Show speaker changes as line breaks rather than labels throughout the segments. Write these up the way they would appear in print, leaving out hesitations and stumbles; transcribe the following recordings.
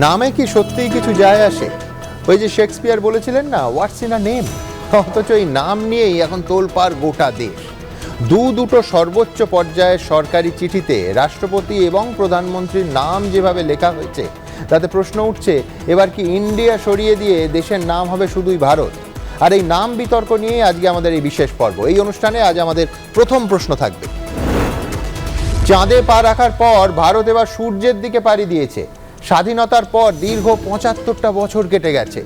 নামে কি সত্যিই কিছু যায় আসে? ওই যে শেক্সপিয়ার বলেছিলেন না, হোয়াটস ইন আ নেম। অথচ এই নাম নিয়েই এখন তোলপাড় গোটা দেশ। দুটো সর্বোচ্চ পর্যায়ের সরকারি চিঠিতে রাষ্ট্রপতি এবং প্রধানমন্ত্রীর নাম যেভাবে লেখা হয়েছে, তাতে প্রশ্ন উঠছে, এবার কি ইন্ডিয়া সরিয়ে দিয়ে দেশের নাম হবে শুধুই ভারত? আর এই নাম বিতর্ক নিয়ে আজকে আমাদের এই বিশেষ পর্ব। এই অনুষ্ঠানে আজ আমাদের প্রথম প্রশ্ন থাকবে, চাঁদে পা রাখার পর ভারত এবার সূর্যের দিকে পাড়ি দিয়েছে। স্বাধীনতার পর দীর্ঘ ৭৫টা বছর কেটে গেছে।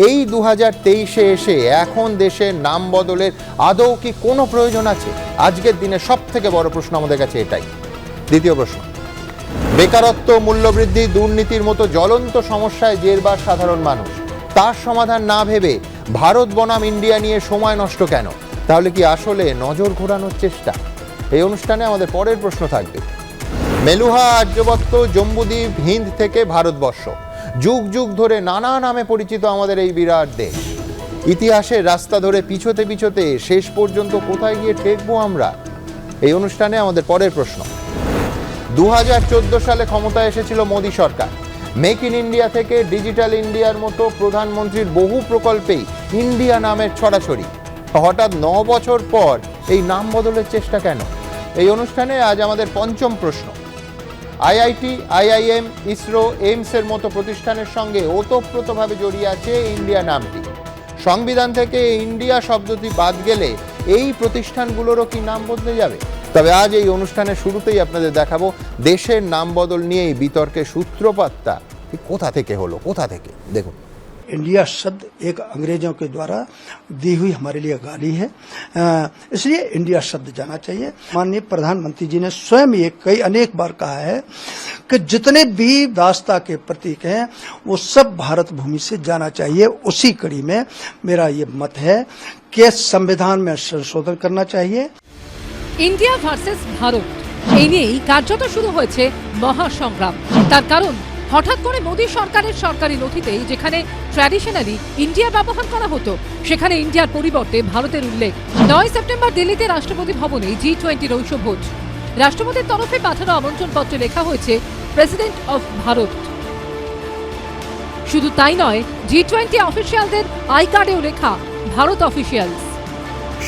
এই ২০২৩-এ এসে এখন দেশের নাম বদলের আদৌ কি কোনো প্রয়োজন আছে? আজকের দিনে সব থেকে বড় প্রশ্ন আমাদের কাছে এটাই। দ্বিতীয় প্রশ্ন, বেকারত্ব, মূল্যবৃদ্ধি, দুর্নীতির মতো জ্বলন্ত সমস্যায় জেরবার সাধারণ মানুষ। তার সমাধান না ভেবে ভারত বনাম ইন্ডিয়া নিয়ে সময় নষ্ট কেন? তাহলে কি আসলে নজর ঘোরানোর চেষ্টা? এই অনুষ্ঠানে আমাদের পরের প্রশ্ন থাকবে, মেলুহা, আর্যবত্ত, জম্বুদ্বীপ, হিন্দ থেকে ভারতবর্ষ, যুগ যুগ ধরে নানা নামে পরিচিত আমাদের এই বিরাট দেশ। ইতিহাসের রাস্তা ধরে পিছোতে পিছোতে শেষ পর্যন্ত কোথায় গিয়ে ঠেকবো আমরা? এই অনুষ্ঠানে আমাদের পরের প্রশ্ন, ২০১৪ সালে ক্ষমতায় এসেছিল মোদী সরকার। মেক ইন ইন্ডিয়া থেকে ডিজিটাল ইন্ডিয়ার মতো প্রধানমন্ত্রীর বহু প্রকল্পেই ইন্ডিয়া নামের ছড়াছড়ি। হঠাৎ ৯ বছর পর এই নাম বদলের চেষ্টা কেন? এই অনুষ্ঠানে আজ আমাদের পঞ্চম প্রশ্ন, আইআইটি, আইআইএম, ইসরো, এইমসের মতো প্রতিষ্ঠানের সঙ্গে ওতপ্রোতভাবে জড়িয়ে আছে ইন্ডিয়া নামটি। সংবিধান থেকে ইন্ডিয়া শব্দটি বাদ গেলে এই প্রতিষ্ঠানগুলোরও কি নাম বদলে যাবে? তবে আজ এই অনুষ্ঠানের শুরুতেই আপনাদের দেখাবো দেশের নাম বদল নিয়ে এই বিতর্কের সূত্রপাতটা কোথা থেকে হলো, কোথা থেকে। দেখুন,
इंडिया शब्द एक अंग्रेजों के द्वारा दी हुई हमारे लिए गाली है, इसलिए इंडिया शब्द जाना चाहिए। माननीय प्रधानमंत्री जी ने स्वयं ये अनेक बार कहा है कि जितने भी दास्ता के प्रतीक हैं वो सब भारत भूमि से जाना चाहिए। उसी कड़ी में मेरा ये मत है कि संविधान में संशोधन करना चाहिए।
ইন্ডিয়া ভার্সেস ভারত, এই নিয়েই কার্যত শুরু হয়েছে মহাসংগ্রাম। তার কারণ, হঠাৎ করে মোদী সরকারের সরকারি নথিতেই যেখানে ট্র্যাডিশনালি ইন্ডিয়া ব্যবহার করা হতো, সেখানে ইন্ডিয়ার পরিবর্তে ভারতের উল্লেখ। ৯ সেপ্টেম্বর দিল্লিতে রাষ্ট্রপতি ভবনে G20 ঐশভোজ। রাষ্ট্রপতির তরফে পাঠানো আমন্ত্রণপত্রে লেখা হয়েছে প্রেসিডেন্ট অফ ভারত। শুধু তাই নয়, G20 অফিসিয়ালদের আই কার্ডেও লেখা ভারত অফিসিয়ালস।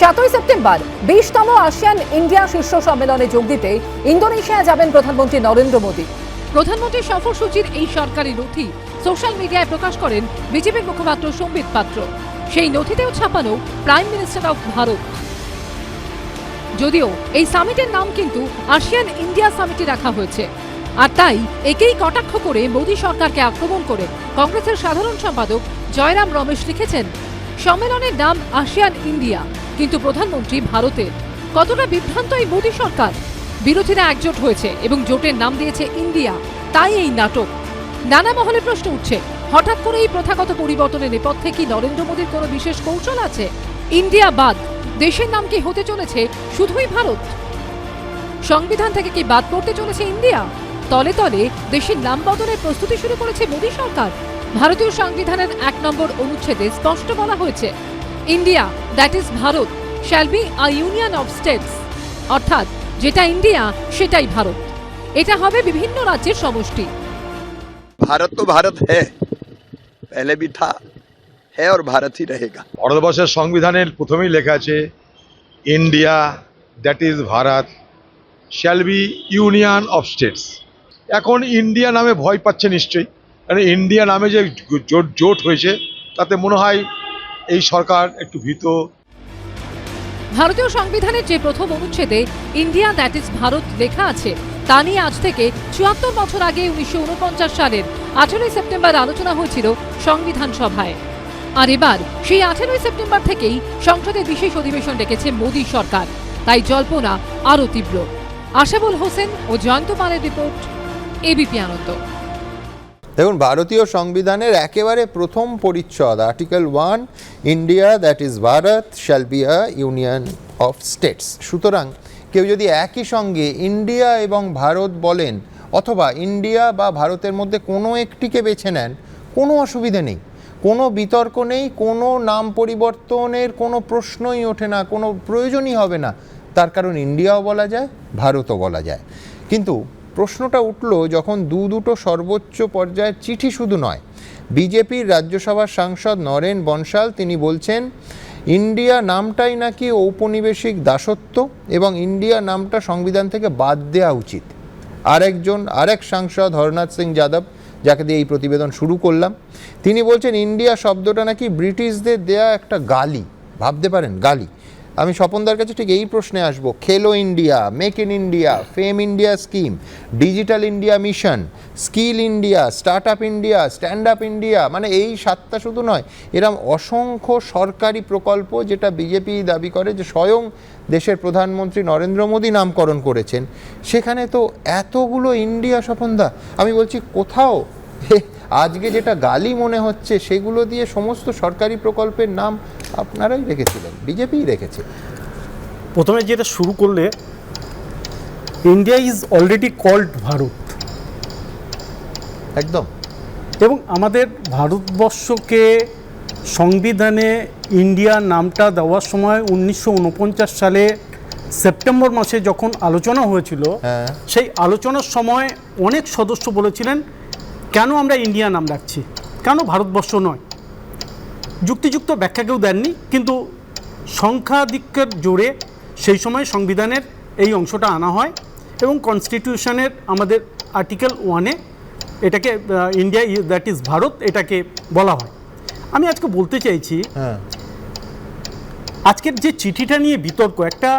৭ সেপ্টেম্বর ২০তম আসিয়ান ইন্ডিয়া শীর্ষ সম্মেলনে যোগ দিতে ইন্দোনেশিয়া যাবেন প্রধানমন্ত্রী নরেন্দ্র মোদী। প্রধানমন্ত্রীর সফরসূচির এই সরকারি নথি সোশ্যাল মিডিয়ায় প্রকাশ করেন বিজেপির মুখপাত্র সম্বিত পাত্র। সেই নথিতেও ছাপানো প্রাইম মিনিস্টার অফ ভারত। যদিও এই সামিটের নাম কিন্তু আসিয়ান ইন্ডিয়া সামিটই রাখা হয়েছে। আর তাই একেই কটাক্ষ করে মোদী সরকারকে আক্রমণ করে কংগ্রেসের সাধারণ সম্পাদক জয়রাম রমেশ লিখেছেন, সম্মেলনের নাম আসিয়ান ইন্ডিয়া, কিন্তু প্রধানমন্ত্রী ভারতের। কতটা বিভ্রান্ত এই মোদী সরকার! বিরোধীরা একজোট হয়েছে এবং জোটের নাম দিয়েছে ইন্ডিয়া, তাই এই নাটক। নানা মহলে প্রশ্ন উঠছে, হঠাৎ করে এই প্রথাগত পরিবর্তনের নেপথ্যে কি নরেন্দ্র মোদীর কোনো বিশেষ কৌশল আছে? ইন্ডিয়া বাদ দেশের নাম কি হতে চলেছে শুধুই ভারত? সংবিধান থেকে কি বাদ পড়তে চলেছে ইন্ডিয়া? তলে তলে দেশের নাম বদলের প্রস্তুতি শুরু করেছে মোদী সরকার। ভারতীয় সংবিধানের ১ নম্বর অনুচ্ছেদে স্পষ্ট বলা হয়েছে, India, that is Bharat, shall be a union of states. অর্থাৎ যেটা ইন্ডিয়া সেটাই ভারত। এটা হবে বিভিন্ন রাজ্যের সমষ্টি।
भारत तो भारत है, पहले भी था, है और भारत ही रहेगा।
ভারতবর্ষের সংবিধানের প্রথমেই লেখা আছে, India, that is Bharat, shall B union of states. এখন ইন্ডিয়া নামে ভয় পাচ্ছে নিশ্চয়ই, কারণ ইন্ডিয়া নামে যে জোট হয়েছে তাতে মনে হয় এই সরকার একটু ভীত।
ভারতীয় সংবিধানের যে প্রথম অনুচ্ছেদে ইন্ডিয়া, দ্যাট ইজ ভারত লেখা আছে, তা নিয়ে আজ থেকে ৭৪ বছর আগে ১৯৪৯ সালের ১৮ সেপ্টেম্বর আলোচনা হয়েছিল সংবিধান সভায়। আর এবার সেই ১৮ সেপ্টেম্বর থেকেই সংসদের বিশেষ অধিবেশন ডেকেছে মোদী সরকার। তাই জল্পনা আরও তীব্র। আশাবুল হোসেন ও জয়ন্ত পালের রিপোর্ট, এবিপি আনন্দ।
দেখুন, ভারতীয় সংবিধানের একেবারে প্রথম পরিচ্ছদ, article 1, India, that is Bharat, shall be a union of states. সুতরাং কেউ যদি একই সঙ্গে ইন্ডিয়া এবং ভারত বলেন, অথবা ইন্ডিয়া বা ভারতের মধ্যে কোনো একটিকে বেছে নেন, কোনো অসুবিধে নেই, কোনো বিতর্ক নেই, কোনো নাম পরিবর্তনের কোনো প্রশ্নই ওঠে না, কোনো প্রয়োজনই হবে না। তার কারণ ইন্ডিয়াও বলা যায়, ভারতও বলা যায়। কিন্তু প্রশ্নটা উঠলো যখন দুটো সর্বোচ্চ পর্যায়ের চিঠি শুধু নয়, বিজেপির রাজ্যসভার সাংসদ নরেন বনশাল তিনি বলছেন ইন্ডিয়া নামটাই নাকি ঔপনিবেশিক দাসত্ব এবং ইন্ডিয়া নামটা সংবিধান থেকে বাদ দেওয়া উচিত। আরেক সাংসদ হরনাথ সিং যাদব, যাকে দিয়ে এই প্রতিবেদন শুরু করলাম, তিনি বলছেন ইন্ডিয়া শব্দটা নাকি ব্রিটিশদের দেয়া একটা গালি। ভাবতে পারেন, গালি। আমি স্বপনদার কাছে ঠিক এই প্রশ্নে আসবো, খেলো India, make in India, fame India scheme, digital India mission, skill India, start up India, stand up India, মানে এই 7টা শুধু নয়, এরম অসংখ্য সরকারি প্রকল্প যেটা বিজেপি দাবি করে যে স্বয়ং দেশের প্রধানমন্ত্রী নরেন্দ্র মোদী নামকরণ করেছেন, সেখানে তো এতগুলো ইন্ডিয়া। স্বপনদা, আমি বলছি কোথাও আজকে যেটা গালি মনে হচ্ছে সেগুলো দিয়ে সমস্ত সরকারি প্রকল্পের নাম আপনারাই রেখেছিলেন, বিজেপিই রেখেছে।
প্রথমে যেটা শুরু করলে, India is already called Bharat,
একদম।
এবং আমাদের ভারতবর্ষকে সংবিধানে ইন্ডিয়া নামটা দেওয়ার সময় 1949 সালে সেপ্টেম্বর মাসে যখন আলোচনা হয়েছিল, সেই আলোচনার সময় অনেক সদস্য বলেছিলেন কেন আমরা ইন্ডিয়া নাম রাখছি, কেন ভারতবর্ষ নয়। যুক্তিযুক্ত ব্যাখ্যা কেউ দেননি, কিন্তু সংখ্যাধিক্যের জোরে সেই সময় সংবিধানের এই অংশটা আনা হয় এবং কনস্টিটিউশনের আমাদের আর্টিকেল 1-এ এটাকে ইন্ডিয়া দ্যাট ইজ ভারত এটাকে বলা হয়। আমি আজকে বলতে চাইছি, আজকের যে চিঠিটা নিয়ে বিতর্ক, একটা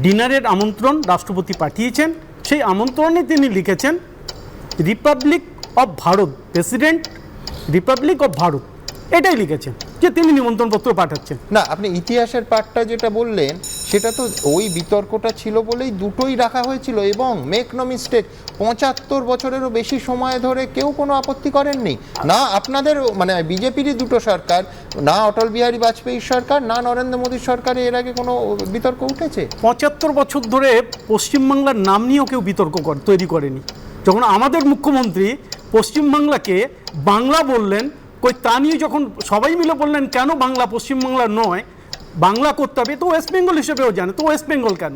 ডিনারের আমন্ত্রণ রাষ্ট্রপতি পাঠিয়েছেন, সেই আমন্ত্রণে তিনি লিখেছেন Republic of Bharat, president Republic of Bharat, এটাই লিখেছেন যে তিনি নিমন্ত্রণপত্র পাঠাচ্ছেন।
না, আপনি ইতিহাসের পাঠটা যেটা বললেন সেটা তো ওই বিতর্কটা ছিল বলেই দুটোই রাখা হয়েছিল, এবং মেক নো মিস্টেক 75 বছরেরও বেশি সময় ধরে কেউ কোনো আপত্তি করেননি। না আপনাদের, মানে বিজেপিরই দুটো সরকার, না অটল বিহারী বাজপেয়ীর সরকার, না নরেন্দ্র মোদীর সরকারে এর আগে কোনো বিতর্ক উঠেছে।
75 বছর ধরে পশ্চিমবাংলার নাম নিয়েও কেউ বিতর্ক তৈরি করেনি। যখন আমাদের মুখ্যমন্ত্রী পশ্চিমবাংলাকে বাংলা বললেন, কই তা নিয়ে যখন সবাই মিলে বললেন কেন বাংলা পশ্চিমবাংলা নয়, বাংলা করতে হবে, তো ওয়েস্ট বেঙ্গল হিসেবেও জানে, তো ওয়েস্ট বেঙ্গল কেন?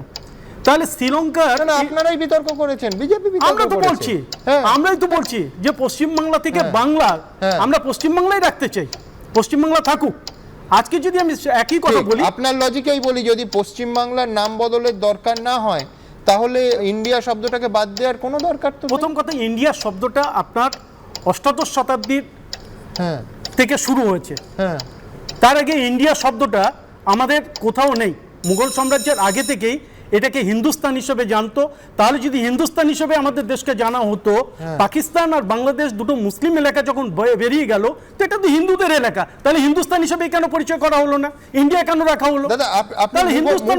তাহলে শ্রীলঙ্কার,
আপনারাই বিতর্ক করেছেন, বিজেপি বিতর্ক
আমরা তো বলছি, আমরাই তো বলছি যে পশ্চিমবাংলা থেকে বাংলা, আমরা পশ্চিমবাংলাই রাখতে চাই, পশ্চিমবাংলা থাকুক। আজকে যদি আমি একই কথা বলি,
আপনার লজিকেই বলি, যদি পশ্চিমবাংলার নাম বদলের দরকার না হয় তাহলে ইন্ডিয়া শব্দটাকে বাদ দেওয়ার কোনো দরকার তো।
প্রথম কথা, ইন্ডিয়া শব্দটা আপনার 18 শতাব্দীর থেকে শুরু হয়েছে। তার আগে ইন্ডিয়া শব্দটা আমাদের কোথাও নেই। মুঘল সাম্রাজ্যের আগে থেকেই এটাকে হিন্দুস্তান হিসেবে জানতো। তাহলে যদি হিন্দুস্তান হিসেবে আমাদের দেশকে জানা হতো, পাকিস্তান আর বাংলাদেশ দুটো মুসলিম এলাকা যখন বেরিয়ে গেল, তো এটা তো হিন্দুদের এলাকা, তাহলে হিন্দুস্তান হিসেবে কেন পরিচয় করা হলো না? ইন্ডিয়া কেন রাখা হলো?
দাদা, আপনি হিন্দুস্তান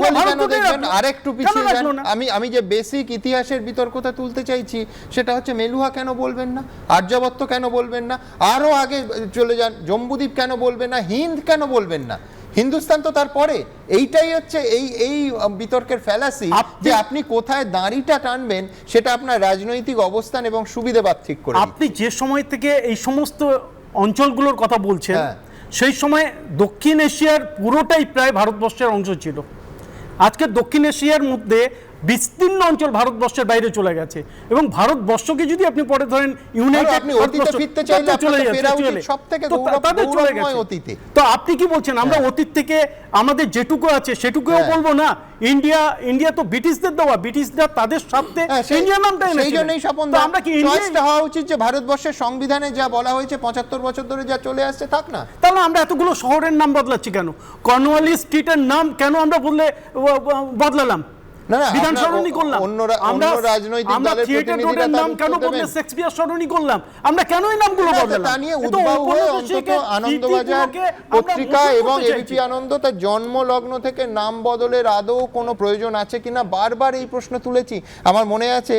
আরেকটু পিছিয়ে যান। আমি যে বেসিক ইতিহাসের বিতর্কতা তুলতে চাইছি সেটা হচ্ছে মেলুহা কেন বলবেন না, আর্যাবর্ত কেন বলবেন না, আরো আগে চলে যান, জম্বুদ্বীপ কেন বলবেন না, হিন্দ কেন বলবেন না, হিন্দুস্তান তো তারপরে। এইটাই হচ্ছে এই বিতর্কের ফ্যালাসি, যে আপনি কোথায় দাঁড়িটা টানবেন সেটা আপনার রাজনৈতিক অবস্থান এবং সুবিধাবাদ ঠিক করে।
আপনি যে সময় থেকে এই সমস্ত অঞ্চলগুলোর কথা বলছেন, সেই সময় দক্ষিণ এশিয়ার পুরোটাই প্রায় ভারতবর্ষের অংশ ছিল। আজকে দক্ষিণ এশিয়ার মধ্যে বিস্তীর্ণ অঞ্চল ভারতবর্ষের বাইরে চলে গেছে, এবং ভারতবর্ষকে যদি আপনি পরে ধরেন ইউনাইটেড, তো আপনি কি বলছেন আমরা অতীত থেকে আমাদের যেটুকু আছে সেটুকুও বলবো না? ইন্ডিয়া তো ব্রিটিশদের দেওয়া, ব্রিটিশরা তাদের স্বার্থে ইন্ডিয়া নামটা এনেছিল।
সেই জন্যই স্বপনদা, আমরা কি চয়েসটা হওয়া উচিত যে ভারতবর্ষের সংবিধানে যা বলা হয়েছে 75 বছর ধরে যা চলে আসছে থাক না।
তাহলে আমরা এতগুলো শহরের নাম বদলাচ্ছি কেন? কর্নওয়ালিস স্ট্রিটের নাম কেন আমরা বদলালাম? বিধান সরণি করলাম, আমরা রাজনৈতিক দলের প্রতিনিধিরা নাম কেন বদলে শেক্সপিয়ার সরণি করলাম? আমরা কেন এই নামগুলো বদলালাম?
তা নিয়ে উদ্ভব হয়ে অন্তত আনন্দবাজার পত্রিকা এবং এবিপি আনন্দ তার জন্ম লগ্ন থেকে নাম বদলের আদৌ কোনো প্রয়োজন আছে কিনা বারবার এই প্রশ্ন তুলেছি। আমার মনে আছে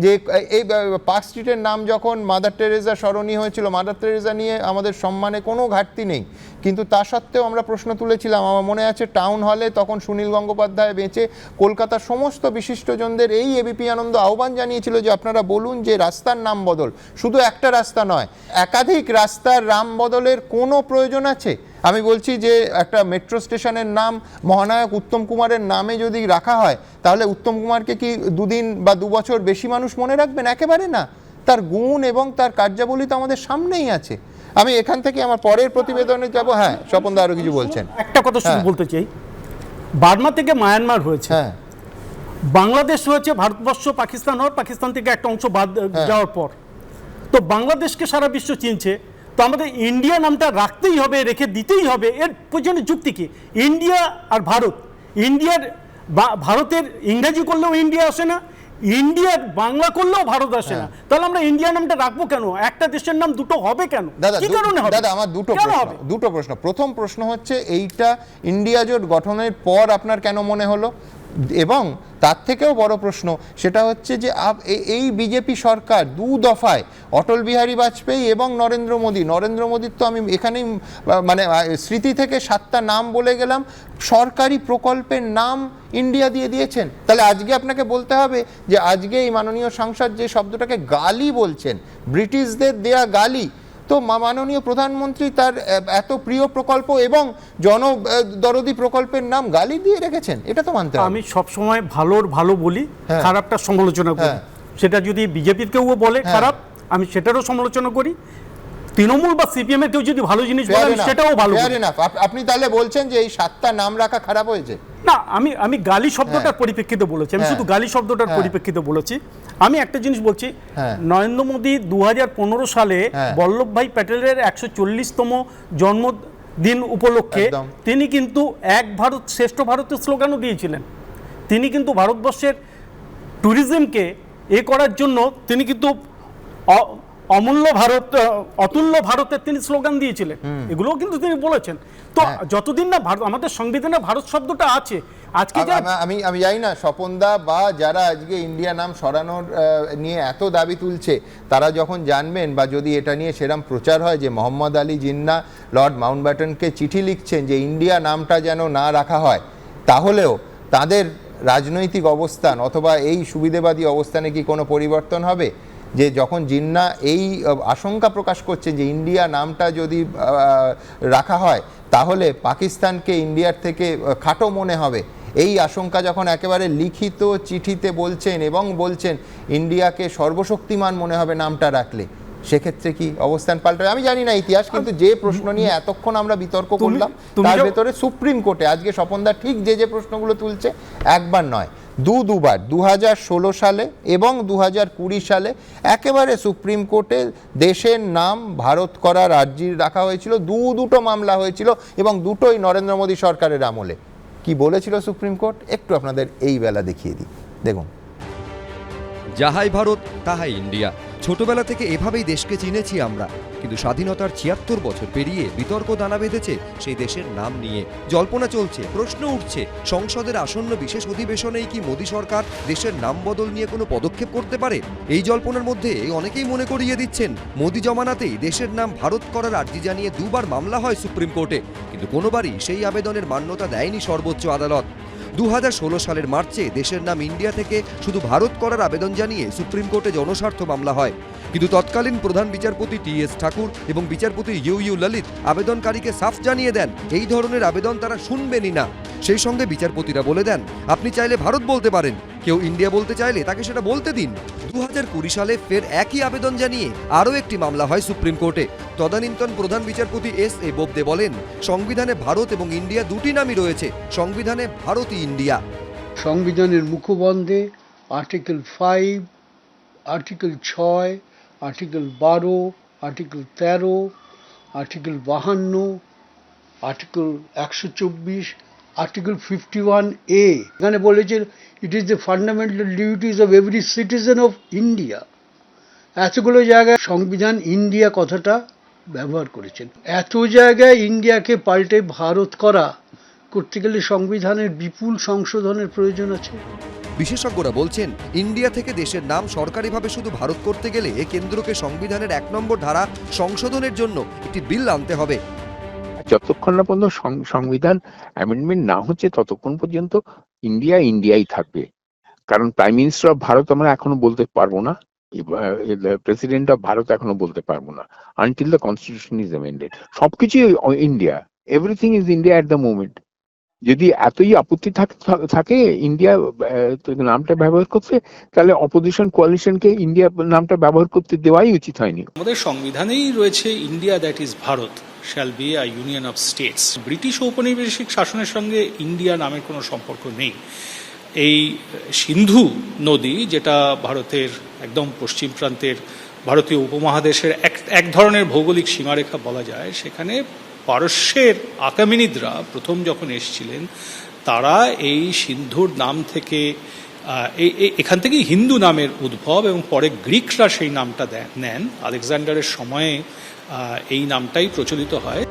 যে এই পার্ক স্ট্রিটের নাম যখন মাদার টেরেজা সরণি হয়েছিল, মাদার টেরেজা নিয়ে আমাদের সম্মানে কোনো ঘাটতি নেই, কিন্তু তা সত্ত্বেও আমরা প্রশ্ন তুলেছিলাম। আমার মনে আছে টাউন হলে তখন সুনীল গঙ্গোপাধ্যায় বেঁচে কলকাতার সমস্ত বিশিষ্টজনদের এই এবিপি আনন্দ আহ্বান জানিয়েছিল যে আপনারা বলুন যে রাস্তার নাম বদল, শুধু একটা রাস্তা নয়, একাধিক রাস্তার নাম বদলের কোনো প্রয়োজন আছে? আমি বলছি যে একটা মেট্রো স্টেশনের নাম মহানায়ক উত্তম কুমারের নামে যদি রাখা হয়, তাহলে উত্তম কুমারকে কি 2 দিন বা 2 বছর বেশি মানুষ মনে রাখবেন? একেবারে না। তার গুণ এবং তার কার্যাবলী তো আমাদের সামনেই আছে। আমি এখান থেকে আমার পরের প্রতিবেদনে যাব। হ্যাঁ, স্বপনদা আরো কিছু বলছেন।
একটা কথা শুধু
হ্যাঁ।
বলতে চাই, বার্মা থেকে মায়ানমার হয়েছে,
হ্যাঁ,
বাংলাদেশ হয়েছে ভারতবর্ষ পাকিস্তান হওয়ার, পাকিস্তান থেকে একটা অংশ বাদ যাওয়ার পর। তো বাংলাদেশকে সারা বিশ্ব চিনছে, তো আমাদের ইন্ডিয়া নামটা রাখতেই হবে, রেখে দিতেই হবে। এর পেছনে যুক্তি কি? ইন্ডিয়া আর ভারত, ভারতের ইংরেজি করলেও ইন্ডিয়া আসে না, ইন্ডিয়ার বাংলা করলেও ভারত আসে না। তাহলে আমরা ইন্ডিয়া নামটা রাখবো কেন? একটা দেশের নাম দুটো হবে কেন?
দাদা
কি কারণে হবে?
দাদা আমার দুটো প্রশ্ন। প্রথম প্রশ্ন হচ্ছে, এইটা ইন্ডিয়া জোট গঠনের পর আপনার কেন মনে হলো? এবং তার থেকেও বড় প্রশ্ন সেটা হচ্ছে যে এই বিজেপি সরকার 2 দফায় অটল বিহারী বাজপেয়ী এবং নরেন্দ্র মোদীর তো আমি এখানেই মানে স্মৃতি থেকে 7টা নাম বলে গেলাম, সরকারি প্রকল্পের নাম ইন্ডিয়া দিয়ে দিয়েছেন। তাহলে আজকে আপনাকে বলতে হবে যে আজকে এই মাননীয় সাংসদ যে শব্দটাকে গালি বলছেন, ব্রিটিশদের দেয়া গালি, তো মাননীয় প্রধানমন্ত্রী তার এত প্রিয় প্রকল্প এবং জনদরদি প্রকল্পের নাম গালি দিয়ে রেখেছেন। এটা তো মানতে হবে।
আমি সবসময় ভালোর ভালো বলি, খারাপটা সমালোচনা করি। সেটা যদি বিজেপির কেউ বলে খারাপ, আমি সেটারও সমালোচনা করি। তৃণমূল বা সিপিএম এর কেউ যদি ভালো জিনিস বলে, আমি সেটাও ভালো বলি।
আপনি তাহলে বলছেন যে এই 7টা নাম রাখা খারাপ হয়েছে?
না, আমি গালি শব্দটার পরিপ্রেক্ষিতে বলেছি, আমি শুধু গালি শব্দটার পরিপ্রেক্ষিতে বলেছি। আমি একটা জিনিস বলছি, নরেন্দ্র মোদী 2015 সালে বল্লভভাই প্যাটেলের 140তম জন্মদিন উপলক্ষে তিনি কিন্তু এক ভারত শ্রেষ্ঠ ভারতের স্লোগানও দিয়েছিলেন। তিনি কিন্তু ভারতবর্ষের ট্যুরিজমকে করার জন্য তিনি কিন্তু অমূল্য ভারত, অতুল্য ভারতের তিনি স্লোগান দিয়েছিলেন। এগুলোও কিন্তু তিনি বলেছেন। তো যতদিন না আমাদের সংবিধানে ভারত শব্দটা আছে, আজকে
আমি জানি না স্বপনদা বা যারা আজকে ইন্ডিয়া নাম সরানোর নিয়ে এত দাবি তুলছে, তারা যখন জানবেন বা যদি এটা নিয়ে সেরকম প্রচার হয় যে মোহাম্মদ আলী জিন্নাহ লর্ড মাউন্টব্যাটেনকে চিঠি লিখছেন যে ইন্ডিয়া নামটা যেন না রাখা হয়, তাহলেও তাদের রাজনৈতিক অবস্থান অথবা এই সুবিধাবাদী অবস্থানে কি কোনো পরিবর্তন হবে? যে যখন জিন্নাহ এই আশঙ্কা প্রকাশ করছে যে ইন্ডিয়া নামটা যদি রাখা হয় তাহলে পাকিস্তানকে ইন্ডিয়ার থেকে খাটো মনে হবে, এই আশঙ্কা যখন একেবারে লিখিত চিঠিতে বলছেন এবং বলছেন ইন্ডিয়াকে সর্বশক্তিমান মনে হবে নামটা রাখলে, সেক্ষেত্রে কি অবস্থান পাল্টাবে? আমি জানি না ইতিহাস, কিন্তু যে প্রশ্ন নিয়ে এতক্ষণ আমরা বিতর্ক করলাম তার ভেতরে সুপ্রিম কোর্টে আজকে স্বপনদা ঠিক যে প্রশ্নগুলো তুলছে, একবার নয় দুবার 2016 সালে এবং 2020 সালে একেবারে সুপ্রিম কোর্টে দেশের নাম ভারত করার আর্জি রাখা হয়েছিল। দুটো মামলা হয়েছিল এবং দুটোই নরেন্দ্র মোদী সরকারের আমলে। কি বলেছিল সুপ্রিম কোর্ট একটু আপনাদের এই বেলা দেখিয়ে দিই, দেখুন।
যাহাই ভারত তাহাই ইন্ডিয়া। ছোটবেলা থেকে এভাবেই দেশকে চিনেছি আমরা, কিন্তু স্বাধীনতার ৭৬ বছর পেরিয়ে বিতর্ক দানা বেঁধেছে সেই দেশের নাম নিয়ে। জল্পনা চলছে, প্রশ্ন উঠছে, সংসদের আসন্ন বিশেষ অধিবেশনেই কি মোদী সরকার দেশের নাম বদল নিয়ে কোনো পদক্ষেপ করতে পারে? এই জল্পনার মধ্যে অনেকেই মনে করিয়ে দিচ্ছেন মোদী জমানাতেই দেশের নাম ভারত করার আর্জি জানিয়ে 2বার মামলা হয় সুপ্রিম কোর্টে, কিন্তু কোনোবারই সেই আবেদনের মান্যতা দেয়নি সর্বোচ্চ আদালত। 2016 সালের মার্চে দেশের নাম ইন্ডিয়া থেকে শুধু ভারত করার আবেদন জানিয়ে সুপ্রিম কোর্টে জনস্বার্থ মামলা হয়, কিন্তু তৎকালীন প্রধান বিচারপতি টি.এস. ঠাকুর এবং বিচারপতি ইউ ললিত আবেদনকারীকে সাফ জানিয়ে দেন এই ধরনের আবেদন তারা শুনবেনই না। সেই সঙ্গে বিচারপতিরা বলে দেন, আপনি চাইলে ভারত বলতে পারেন, কেউ ইন্ডিয়া বলতে চাইলে তাকে সেটা বলতে দিন। 2020 সালে ফের একই আবেদন জানিয়ে আরও একটি মামলা হয় সুপ্রিম কোর্টে। তদানীন্তন প্রধান বিচারপতি এস.এ. বোবদে বলেন, সংবিধানে ভারত এবং ইন্ডিয়া দুটি নামই রয়েছে, সংবিধানে ভারতই ইন্ডিয়া।
সংবিধানের মুখবন্ধে article 5, article 6, article 12, article 13, article 52, article 124, article 51A এখানে বলেছে it is the fundamental duties of every citizen of India. এতগুলো জায়গায় সংবিধান ইন্ডিয়া কথাটা ব্যবহার করেছেন। এত জায়গায় ইন্ডিয়াকে পাল্টে ভারত করতে গেলে সংবিধানের বিপুল সংশোধনের প্রয়োজন আছে।
বিশেষজ্ঞরা বলছেন, ইন্ডিয়া থেকে দেশের নাম সরকারিভাবে শুধু ভারত করতে গেলে কেন্দ্রকে সংবিধানের 1 নম্বর ধারা সংশোধনের জন্য একটি বিল আনতে হবে।
যতক্ষণ না পর্যন্ত সংবিধান অ্যামেন্ডমেন্ট না হচ্ছে ততক্ষণ পর্যন্ত ইন্ডিয়াই থাকবে। কারণ প্রাইম মিনিস্টার অফ ভারত আমরা এখনো বলতে পারবো না, প্রেসিডেন্ট অফ ভারত এখনো বলতে পারবো না until the constitution is amended. সবকিছুই India, everything is India at the moment. যদি এতই আপত্তি থাকে ইন্ডিয়া নামটা ব্যবহার করতে, তাহলে অপোজিশন কোয়ালিশনকে ইন্ডিয়া নামটা ব্যবহার করতে দেওয়াই উচিত হয়নি।
আমাদের সংবিধানেই রয়েছে India that is Bharat shall be a union of states. British ঔপনিবেশিক শাসনের সঙ্গে ইন্ডিয়া নামের কোনো সম্পর্ক নেই। এই সিন্ধু নদী, যেটা ভারতের একদম পশ্চিম প্রান্তের ভারতীয় উপমহাদেশের এক ধরনের ভৌগোলিক সীমারেখা বলা যায়, সেখানে পারস্যের আকামিনিদরা প্রথম যখন এসেছিলেন, তারা এই সিন্ধুর নাম থেকে এখান থেকেই হিন্দু নামের উদ্ভব, এবং পরে গ্রিকরা সেই নামটা নেন। আলেকজান্ডারের সময়ে এই নামটাই প্রচলিত হয়।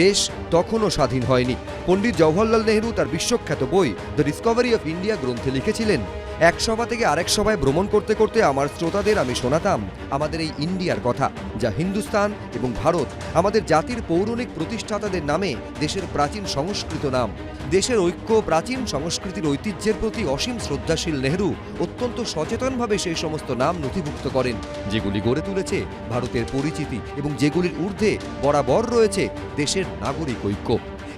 দেশ তখনও স্বাধীন হয়নি। পণ্ডিত জওহরলাল নেহরু তার বিশ্বখ্যাত বই দ্য ডিসকভারি অফ ইন্ডিয়া গ্রন্থে লিখেছিলেন, এক সভা থেকে আরেক সভায় ভ্রমণ করতে করতে আমার শ্রোতাদের আমি শোনাতাম আমাদের এই ইন্ডিয়ার কথা, যা হিন্দুস্তান এবং ভারত আমাদের জাতির পৌরাণিক প্রতিষ্ঠাতাদের নামে দেশের প্রাচীন সংস্কৃত নাম। দেশের ঐক্য, প্রাচীন সংস্কৃতির ঐতিহ্যের প্রতি অসীম শ্রদ্ধাশীল নেহরু অত্যন্ত সচেতনভাবে সেই সমস্ত নাম নথিভুক্ত করেন, যেগুলি গড়ে তুলেছে ভারতের পরিচিতি এবং যেগুলির ঊর্ধ্বে বরাবর রয়েছে দেশের নাগরিক ঐক্য।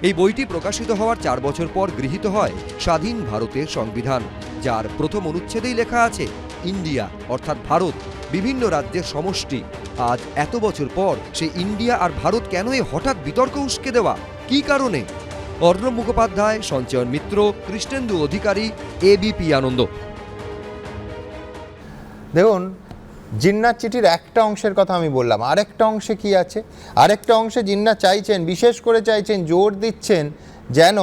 এই বইটি প্রকাশিত হওয়ার 4 বছর পর গৃহীত হয় স্বাধীন ভারতের সংবিধান, যার প্রথম অনুচ্ছেদেই লেখা আছে ইন্ডিয়া অর্থাৎ ভারত বিভিন্ন রাজ্যের সমষ্টি। আজ এত বছর পর সেই ইন্ডিয়া আর ভারত কেন এই হঠাৎ বিতর্ক উস্কে দেওয়া, কী কারণে? অর্ণব মুখোপাধ্যায়, সঞ্চয়ন মিত্র, কৃষ্ণেন্দু অধিকারী, এবিপি আনন্দ।
দেখুন, জিন্নাত চিঠির একটা অংশের কথা আমি বললাম, আরেকটা অংশে কি আছে? আরেকটা অংশে জিন্নাত চাইছেন, বিশেষ করে চাইছেন, জোর দিচ্ছেন যেন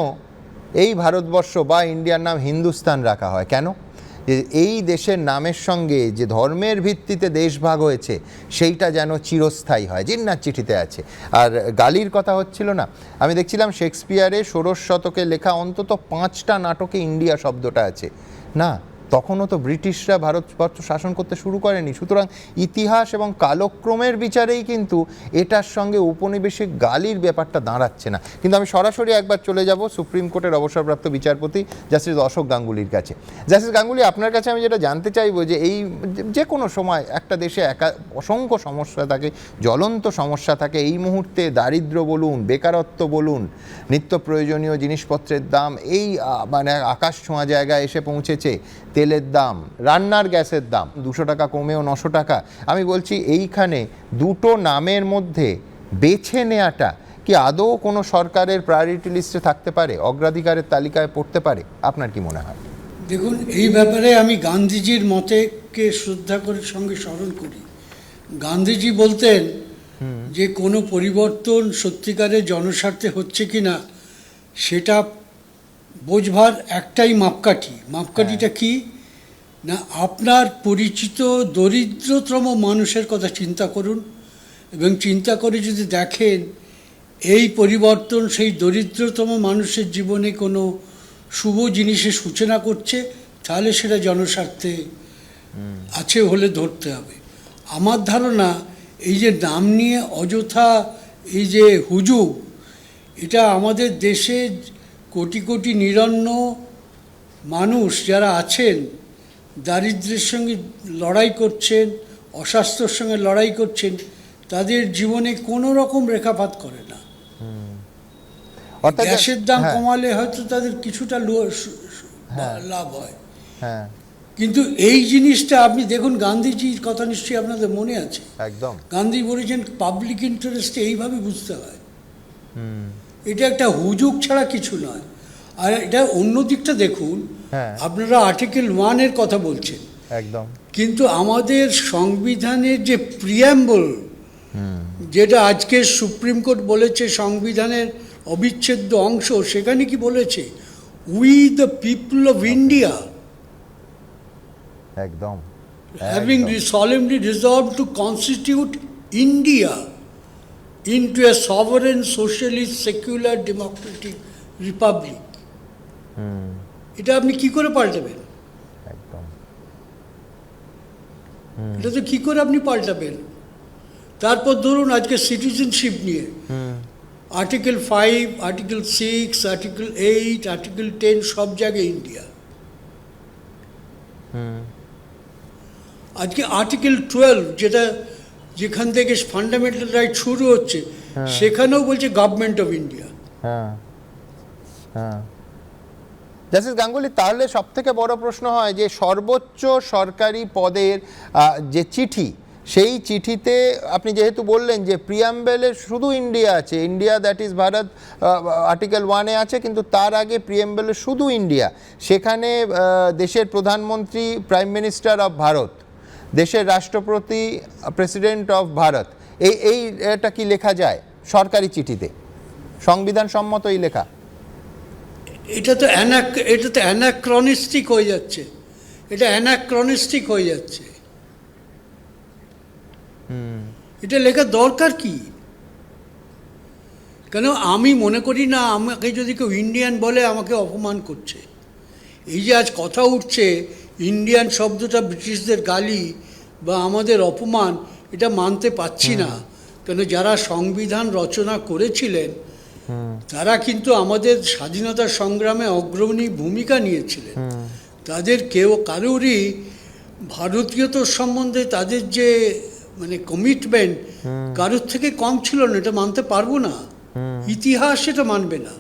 এই ভারতবর্ষ বা ইন্ডিয়ার নাম হিন্দুস্তান রাখা হয়। কেন? যে এই দেশের নামের সঙ্গে যে ধর্মের ভিত্তিতে দেশভাগ হয়েছে সেইটা যেন চিরস্থায়ী হয়, জিন্নাত চিঠিতে আছে। আর গালির কথা হচ্ছিল না, আমি দেখছিলাম শেক্সপিয়ারের 16 শতকে লেখা অন্তত 5টা নাটকে ইন্ডিয়া শব্দটা আছে। না, তখনও তো ব্রিটিশরা ভারতবর্ষ শাসন করতে শুরু করেনি। সুতরাং ইতিহাস এবং কালক্রমের বিচারেই কিন্তু এটার সঙ্গে উপনিবেশিক গালির ব্যাপারটা দাঁড়াচ্ছে না। কিন্তু আমি সরাসরি একবার চলে যাব সুপ্রিম কোর্টের অবসরপ্রাপ্ত বিচারপতি জাস্টিস অশোক গাঙ্গুলির কাছে। জাস্টিস গাঙ্গুলি, আপনার কাছে আমি যেটা জানতে চাইবো যে এই যে কোনো সময় একটা দেশে অসংখ্য সমস্যা থাকে, জ্বলন্ত সমস্যা থাকে। এই মুহূর্তে দারিদ্র্য বলুন, বেকারত্ব বলুন, নিত্য প্রয়োজনীয় জিনিসপত্রের দাম এই মানে আকাশ ছোঁয়া জায়গায় এসে পৌঁছেছে। তেলের দাম, রান্নার গ্যাসের দাম 200 টাকা কমেও 900 টাকা। আমি বলছি এইখানে দুটো নামের মধ্যে বেছে নেওয়াটা কি আদৌ কোনো সরকারের প্রায়োরিটি লিস্টে থাকতে পারে, অগ্রাধিকারের তালিকায় পড়তে পারে? আপনার কি মনে হয়?
দেখুন, এই ব্যাপারে আমি গান্ধীজির মতেকে শ্রদ্ধা করে সঙ্গে স্মরণ করি। গান্ধীজি বলতেন যে কোনো পরিবর্তন সত্যিকারের জনস্বার্থে হচ্ছে কিনা সেটা বোঝবার একটাই মাপকাঠিটা কি না, আপনার পরিচিত দরিদ্রতম মানুষের কথা চিন্তা করুন, এবং চিন্তা করে যদি দেখেন এই পরিবর্তন সেই দরিদ্রতম মানুষের জীবনে কোনো শুভ জিনিসের সূচনা করছে, তাহলে সেটা জনস্বার্থে আছে বলে ধরতে হবে। আমার ধারণা এই যে নাম নিয়ে অযথা এই যে হুজুগ, এটা আমাদের দেশে কোটি কোটি নিরন্ন মানুষ যারা আছেন, দারিদ্র্যের সঙ্গে লড়াই করছেন, অস্বাস্থ্যের সঙ্গে লড়াই করছেন, তাদের জীবনে কোনো রকম রেখাপাত করে না। গ্যাসের দাম কমালে হয়তো তাদের কিছুটা লাভ হয়, কিন্তু এই জিনিসটা আপনি দেখুন, গান্ধীজির কথা নিশ্চয়ই আপনাদের মনে আছে। একদম, গান্ধী বলেছেন পাবলিক ইন্টারেস্টে এইভাবে বুঝতে হয়। এটা একটা হুজুগ ছাড়া কিছু নয়। আর এটা অন্য দিকটা দেখুন, আপনারা আর্টিকেল 1 কথা বলছেন, একদম, কিন্তু আমাদের সংবিধানের যে প্রিয়াম্বল, যেটা আজকে সুপ্রিম কোর্ট বলেছে সংবিধানের অবিচ্ছেদ্য অংশ, সেখানে কি বলেছে? We the people of India
একদম
having solemnly resolved to constitute India into a sovereign, socialist, secular, democratic republic. এটা আপনি কি করে পাল্টাবেন? একদম, এটা তো কি করে আপনি পাল্টাবেন? তারপর ধরুন আজকে সিটিজেনশিপ নিয়ে আর্টিকেল 5, আর্টিকেল 6, আর্টিকেল 8, আর্টিকেল 10 সব জায়গায় ইন্ডিয়া। আজকে আর্টিকেল 12 যেখান থেকে ফান্ডামেন্টাল রাইট শুরু হচ্ছে, সেখানেও বলছে গভর্নমেন্ট অফ ইন্ডিয়া।
হ্যাঁ হ্যাঁ। জাস্টিস গাঙ্গুলি, তাহলে সব থেকে বড় প্রশ্ন হয় যে সর্বোচ্চ সরকারি পদের যে চিঠি, সেই চিঠিতে আপনি যেহেতু বললেন যে প্রিয়াম্বেলে শুধু ইন্ডিয়া আছে, India that is Bharat article 1-এ আছে, কিন্তু তার আগে প্রিয়াম্বেলে শুধু ইন্ডিয়া, সেখানে দেশের প্রধানমন্ত্রী প্রাইম মিনিস্টার অফ ভারত, দেশের রাষ্ট্রপতি প্রেসিডেন্ট অফ ভারত, এটা কি লেখা যায় সরকারি চিঠিতে? সংবিধান সম্মতই লেখা?
এটা তো অ্যানাক্রনিস্টিক হয়ে যাচ্ছে, এটা অ্যানাক্রনিস্টিক হয়ে যাচ্ছে। এটা লেখার দরকার কি? কেন আমি মনে করি না আমাকে যদি কেউ ইন্ডিয়ান বলে আমাকে অপমান করছে। এই যে আজ কথা উঠছে ইন্ডিয়ান শব্দটা ব্রিটিশদের গালি বা আমাদের অপমান, এটা মানতে পারছি না। কেন যারা সংবিধান রচনা করেছিলেন তারা কিন্তু আমাদের স্বাধীনতা সংগ্রামে অগ্রণী ভূমিকা নিয়েছিলেন। তাদের কারোরই ভারতীয়তার সম্বন্ধে তাদের যে মানে কমিটমেন্ট কারোর থেকে কম ছিল না, এটা মানতে পারবো না। ইতিহাস এটা মানবে না।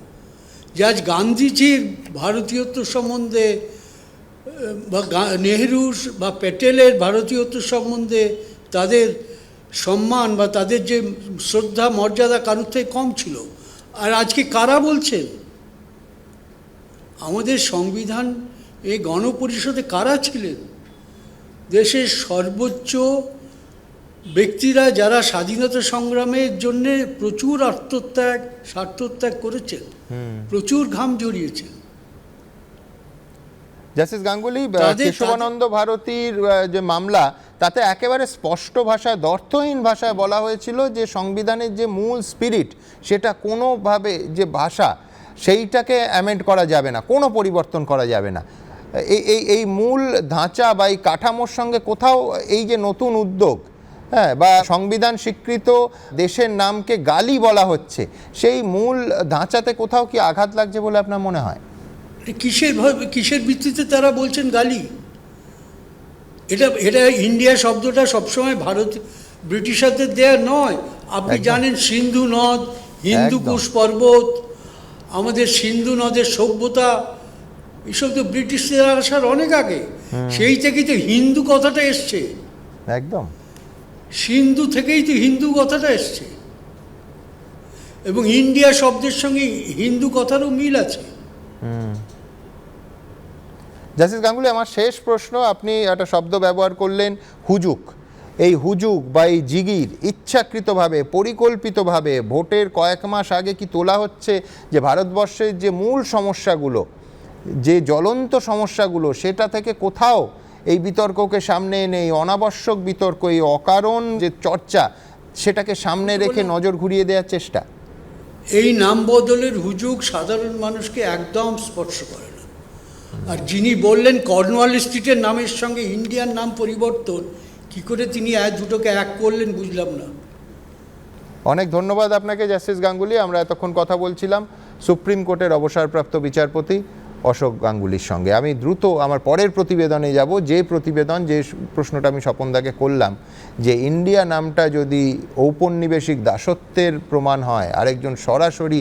যে আজ গান্ধীজির ভারতীয়ত্ব সম্বন্ধে বা নেহরুর বা প্যাটেলের ভারতীয়ত্ব সম্বন্ধে তাদের সম্মান বা তাদের যে শ্রদ্ধা মর্যাদা কারোর থেকে কম ছিল, আর আজকে কারা বলছেন? আমাদের সংবিধান এই গণপরিষদে কারা ছিলেন? দেশের সর্বোচ্চ ব্যক্তিরা যারা স্বাধীনতা সংগ্রামের জন্যে প্রচুর আত্মত্যাগ স্বার্থত্যাগ করেছেন, প্রচুর ঘাম জড়িয়েছেন।
জাস্টিস গাঙ্গুলি, কেশবানন্দ ভারতীর যে মামলা, তাতে একেবারে স্পষ্ট ভাষায়, অর্থহীন ভাষায় বলা হয়েছিল যে সংবিধানের যে মূল স্পিরিট, সেটা কোনোভাবে যে ভাষা, সেইটাকে অ্যামেন্ড করা যাবে না, কোনো পরিবর্তন করা যাবে না। এই মূল ধাঁচা বা এই কাঠামোর সঙ্গে কোথাও এই যে নতুন উদ্যোগ, হ্যাঁ, বা সংবিধান স্বীকৃত দেশের নামকে গালি বলা হচ্ছে, সেই মূল ধাঁচাতে কোথাও কি আঘাত লাগছে বলে আপনার মনে হয়?
কিসের ভিত্তিতে তারা বলছেন গালি? এটা ইন্ডিয়া শব্দটা সবসময় ব্রিটিশারদের দেয়া নয়। আপনি জানেন সিন্ধু নদ, হিন্দু কুশ পর্বত, আমাদের সিন্ধু নদের সভ্যতা, এসব তো ব্রিটিশদের আসার অনেক আগে। সেই থেকেই তো হিন্দু কথাটা এসছে।
একদম
সিন্ধু থেকেই তো হিন্দু কথাটা এসছে, এবং ইন্ডিয়া শব্দের সঙ্গে হিন্দু কথারও মিল আছে।
জাস্টিস গাঙ্গুলি, আমার শেষ প্রশ্ন, আপনি একটা শব্দ ব্যবহার করলেন হুজুক। এই হুজুক বা এই জিগির ইচ্ছাকৃতভাবে, পরিকল্পিতভাবে ভোটের কয়েক মাস আগে কি তোলা হচ্ছে যে ভারতবর্ষের যে মূল সমস্যাগুলো, যে জ্বলন্ত সমস্যাগুলো, সেটা থেকে কোথাও এই বিতর্ককে সামনে এনে এই অনাবশ্যক বিতর্ক, এই অকারণ যে চর্চা, সেটাকে সামনে রেখে নজর ঘুরিয়ে দেওয়ার চেষ্টা?
এই নাম বদলের হুজুক সাধারণ মানুষকে একদম স্পর্শ করে না। আর যিনি বললেন কর্নওয়ালিস স্ট্রিটের নামের সঙ্গে ইন্ডিয়ান নাম পরিবর্তন, কি করে তিনি দুটোকে এক করলেন বুঝলাম না।
অনেক ধন্যবাদ আপনাকে জাস্টিস গাঙ্গুলি। আমরা এতক্ষণ কথা বলছিলাম সুপ্রিম কোর্টের অবসরপ্রাপ্ত বিচারপতি অশোক গাঙ্গুলির সঙ্গে। আমি দ্রুত আমার পরের প্রতিবেদনে যাব, যে প্রতিবেদন, যে প্রশ্নটা আমি স্বপনদাকে করলাম, যে ইন্ডিয়া নামটা যদি ঔপনিবেশিক দাসত্বের প্রমাণ হয়, আরেকজন সরাসরি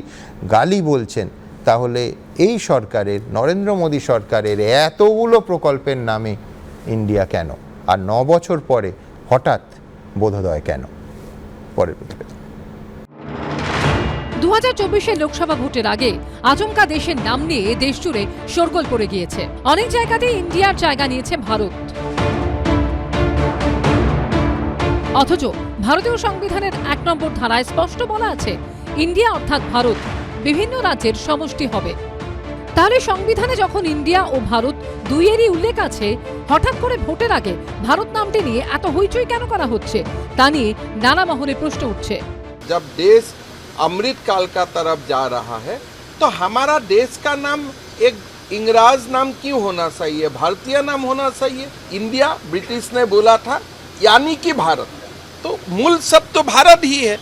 গালি বলছেন, তাহলে এই সরকারের, নরেন্দ্র মোদী সরকারের এতগুলো প্রকল্পের নামে ইন্ডিয়া কেন, আর 9 বছর পরে হঠাৎ বোধোদয় কেন? পরের প্রতিবেদন।
2024 লোকসভা ভোটের আগে আচমকা দেশের নাম নিয়ে দেশ জুড়ে শোরগোল পড়ে গিয়েছে। অনেক জায়গাতেই ইন্ডিয়ার জায়গা নিয়েছে ভারত। অথচ ভারতীয় সংবিধানের 1 নম্বর ধারায় স্পষ্ট বলা আছে, ইন্ডিয়া অর্থাৎ ভারত বিভিন্ন রাজ্যের সমষ্টি হবে। তাহলে সংবিধানে যখন ইন্ডিয়া ও ভারত দুইয়েরই উল্লেখ আছে, হঠাৎ করে ভোটের আগে ভারত নামটি নিয়ে এত হইচই কেন করা হচ্ছে, তা নিয়ে নানা মহলে প্রশ্ন উঠছে।
जब देश अमृत काल का तरफ जा रहा है तो हमारा देश का नाम एक इंग्रज नाम क्यों होना चाहिए, भारतीय नाम होना चाहिए। इंडिया ब्रिटिश ने बोला था यानी कि भारत, तो मूल सब तो भारत ही है।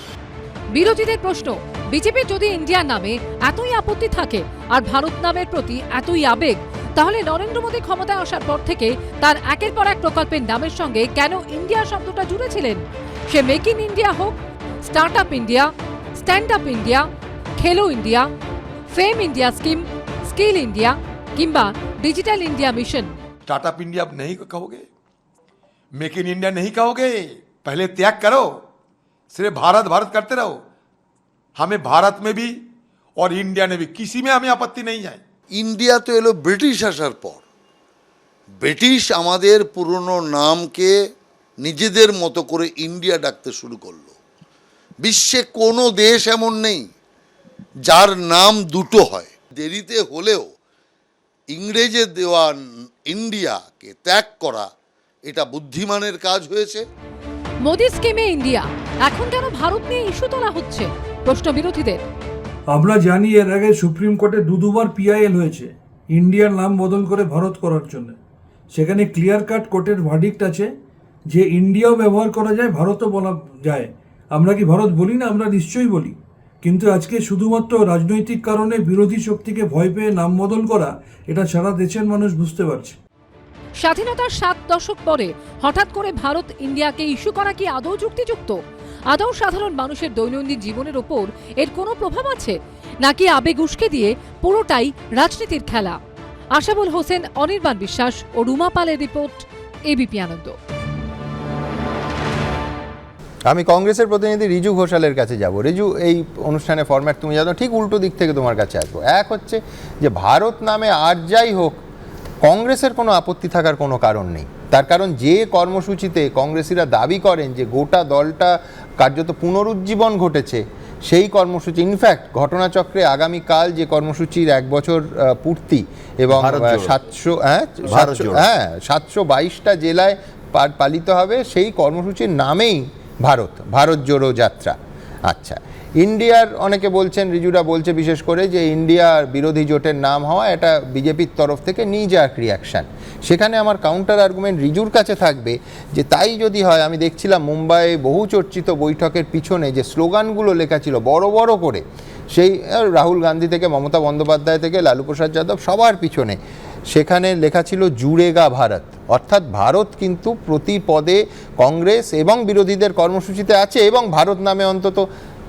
বিরোধীদের প্রশ্ন, বিজেপির যদি ইন্ডিয়া নামে এতই আপত্তি থাকে আর ভারত নামের প্রতি এতই আবেগ, তাহলে নরেন্দ্র মোদী ক্ষমতায় আসার পর থেকে তার একের পর এক প্রকল্পের নামের সঙ্গে কেন ইন্ডিয়া শব্দটা জুড়েছিলেন? সে মেক ইন ইন্ডিয়া হোক, start up India, stand up India, খেলো ইন্ডিয়া, ফেম ইন্ডিয়া স্কিম, স্কিল ইন্ডিয়া কিংবা digital India mission.
Startup India अब नहीं कहोगे, मेक इन इंडिया नहीं कहोगे, पहले त्याग करो, सिर्फ भारत भारत करते रहो। हमें भारत में भी और इंडिया में भी किसी में हमें आपत्ति नहीं है।
ইন্ডিয়া তো এলো ব্রিটিশ আসার পর। ব্রিটিশ আমাদের পুরনো নামকে নিজেদের মতো করে ইন্ডিয়া ডাকতে শুরু করলো। বিশ্বে কোনো দেশ এমন নেই যার নাম দুটো হয়। দেরিতে হলেও ইংরেজের দেওয়া ইন্ডিয়াকে ত্যাগ করা এটা বুদ্ধিমানের কাজ হয়েছে।
মোদি স্কিমে ইন্ডিয়া, এখন কেন ভারত নিয়ে ইস্যু তোলা হচ্ছে প্রশ্ন বিরোধীদের।
আমরা জানি এর আগে সুপ্রিম কোর্টে দুবার পিআইএল হয়েছে ইন্ডিয়ার নাম বদল করে ভারত করার জন্য। সেখানে ক্লিয়ার কাট কোর্টের ভার্ডিক্ট আছে যে ইন্ডিয়াও ব্যবহার করা যায়, ভারতও বলা যায়। আমরা কি ভারত বলি না? আমরা নিশ্চয়ই বলি। কিন্তু আজকে শুধুমাত্র রাজনৈতিক কারণে বিরোধী শক্তিকে ভয় পেয়ে নাম বদল করা, এটা সারা দেশের মানুষ বুঝতে পারছে।
স্বাধীনতার 7 দশক পরে হঠাৎ করে ভারত ইন্ডিয়াকে ইস্যু করা কি আদৌ যুক্তিযুক্ত? আদৌ সাধারণ মানুষের দৈনন্দিন জীবনের ওপর এর কোনো প্রভাব আছে, নাকি আবেগ উস্কে দিয়ে পুরোটাই রাজনীতির খেলা? আশাবুল হোসেন, অনির্বাণ বিশ্বাস ও রুমা পালের রিপোর্ট, এবিপি আনন্দ।
আমি কংগ্রেসের প্রতিনিধি রিজু ঘোষালের কাছে যাব। রিজু, এই অনুষ্ঠানে ফরম্যাট তুমি জানো, ঠিক উল্টো দিক থেকে তোমার কাছে আসবো। এক হচ্ছে যে ভারত নামে আর যাই হোক, কংগ্রেসের কোনো আপত্তি থাকার কোনো কারণ নেই। তার কারণ যে কর্মসূচিতে কংগ্রেসিরা দাবি করেন যে গোটা দলটা কার্যত পুনরুজ্জীবন ঘটেছে, সেই কর্মসূচি, ইনফ্যাক্ট ঘটনাচক্রে আগামীকাল যে কর্মসূচির 1 বছর পূর্তি এবং 722টা জেলায় পালিত হবে, সেই কর্মসূচির নামেই ভারত জোড়ো যাত্রা। আচ্ছা, ইন্ডিয়ার অনেকে বলছেন, রিজুরা বলছে বিশেষ করে, যে ইন্ডিয়ার বিরোধী জোটের নাম হওয়া এটা বিজেপির তরফ থেকে নিজাক রিয়াকশান। সেখানে আমার কাউন্টার আর্গুমেন্ট রিজুর কাছে থাকবে যে তাই যদি হয়, আমি দেখছিলাম মুম্বাইয়ে বহু চর্চিত বৈঠকের পিছনে যে স্লোগানগুলো লেখা ছিল বড় বড় করে, সেই রাহুল গান্ধী থেকে মমতা বন্দ্যোপাধ্যায় থেকে লালু প্রসাদ যাদব সবার পিছনে, সেখানে লেখা ছিল জুড়েগা ভারত। অর্থাৎ ভারত কিন্তু প্রতি পদে কংগ্রেস এবং বিরোধীদের কর্মসূচিতে আছে, এবং ভারত নামে অন্তত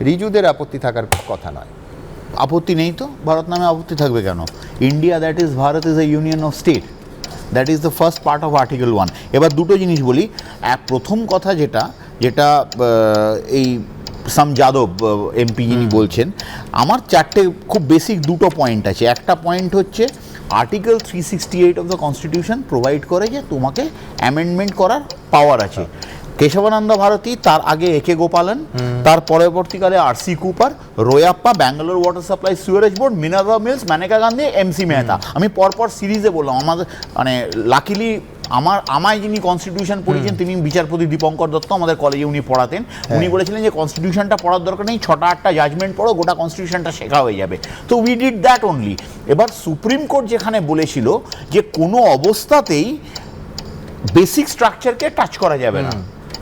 রিজুদের আপত্তি থাকার কথা নয়।
আপত্তি নেই তো, ভারত নামে আপত্তি থাকবে কেন? India that is Bharat is a union of state, that is the first part of article 1। এবার দুটো জিনিস বলি। প্রথম কথা যেটা এই সাম যাদব এমপি যিনি বলছেন, আমার চারটে খুব বেসিক দুটো পয়েন্ট আছে। একটা পয়েন্ট হচ্ছে article 368 of the constitution provide করে যে তোমাকে অ্যামেন্ডমেন্ট করার পাওয়ার আছে। কেশবানন্দ ভারতী, তার আগে একে গোপালন, তার পরবর্তীকালে R C Cooper, Royappa, Bangalore water supply sewerage board, Minerva mills, Maneka Gandhi, M C Mehta. আমি পরপর সিরিজে বললাম। আমাদের মানে লাকিলি আমায় যিনি কনস্টিটিউশন পড়িয়েছেন তিনি বিচারপতি দীপঙ্কর দত্ত, আমাদের কলেজে উনি পড়াতেন। উনি বলেছিলেন যে কনস্টিটিউশনটা পড়ার দরকার নেই, 6টা-8টা জাজমেন্ট পড়ো, গোটা কনস্টিটিউশনটা শেখা হয়ে যাবে। তো উই ডিড দ্যাট অনলি। এবার সুপ্রিম কোর্ট যেখানে বলেছিল যে কোনো অবস্থাতেই বেসিক স্ট্রাকচারকে টাচ করা যাবে না,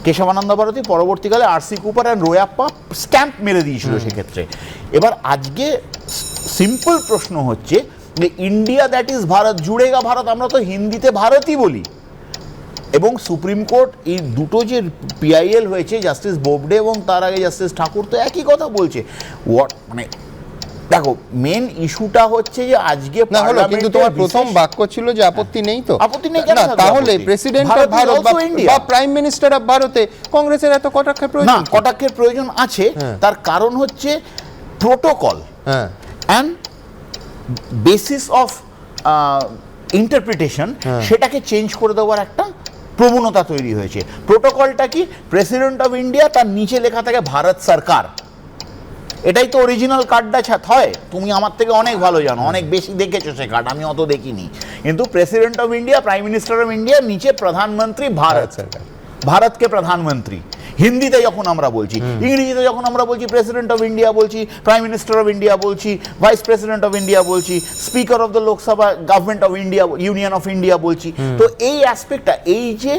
কেশবানন্দ ভারতী, পরবর্তীকালে R C Cooper and Royappa stamp মেরে দিয়েছিল সেক্ষেত্রে। এবার আজকে সিম্পল প্রশ্ন হচ্ছে যে ইন্ডিয়া দ্যাট ইজ ভারত, জুড়েগা ভারত, আমরা তো হিন্দিতে ভারতই বলি। এবং সুপ্রিম কোর্ট এই দুটো যে পিআইএল হয়েছে, জাস্টিস বোবডে এবং তার আগে জাস্টিস ঠাকুর, তো একই কথা বলছে। মানে দেখো, মেন ইস্যুটা হচ্ছে যে আজকে
না হলো, কিন্তু তোমার প্রথম বাক্য ছিল যে আপত্তি নেই। তো
আপত্তি নেই
না, তাহলে প্রেসিডেন্ট অফ ভারত বা প্রাইম মিনিস্টার অফ ভারতে কংগ্রেসের এত কটাক্ষের প্রয়োজন?
না, কটাক্ষের প্রয়োজন আছে। তার কারণ হচ্ছে protocol and basis of interpretation, সেটাকে চেঞ্জ করে দেওয়ার একটা প্রবণতা তৈরি হয়েছে। প্রোটোকলটা কি? প্রেসিডেন্ট অফ ইন্ডিয়া, তার নিচে লেখা থাকে ভারত সরকার। এটাই তো অরিজিনাল কার্ডটা হয়। তুমি আমার থেকে অনেক ভালো জানো, অনেক বেশি দেখেছো সে কার্ড, আমি অত দেখিনি। কিন্তু president of India, prime minister of India, নিচে প্রধানমন্ত্রী ভারত সরকার, ভারতকে প্রধানমন্ত্রী। হিন্দিতে যখন আমরা বলছি, ইংরেজিতে যখন আমরা বলছি প্রেসিডেন্ট অফ ইন্ডিয়া বলছি, প্রাইম মিনিস্টার অফ ইন্ডিয়া বলছি, ভাইস প্রেসিডেন্ট অফ ইন্ডিয়া বলছি, speaker of the Lok Sabha, government of India, union of India বলছি। তো এই অ্যাসপেক্টটা, এই যে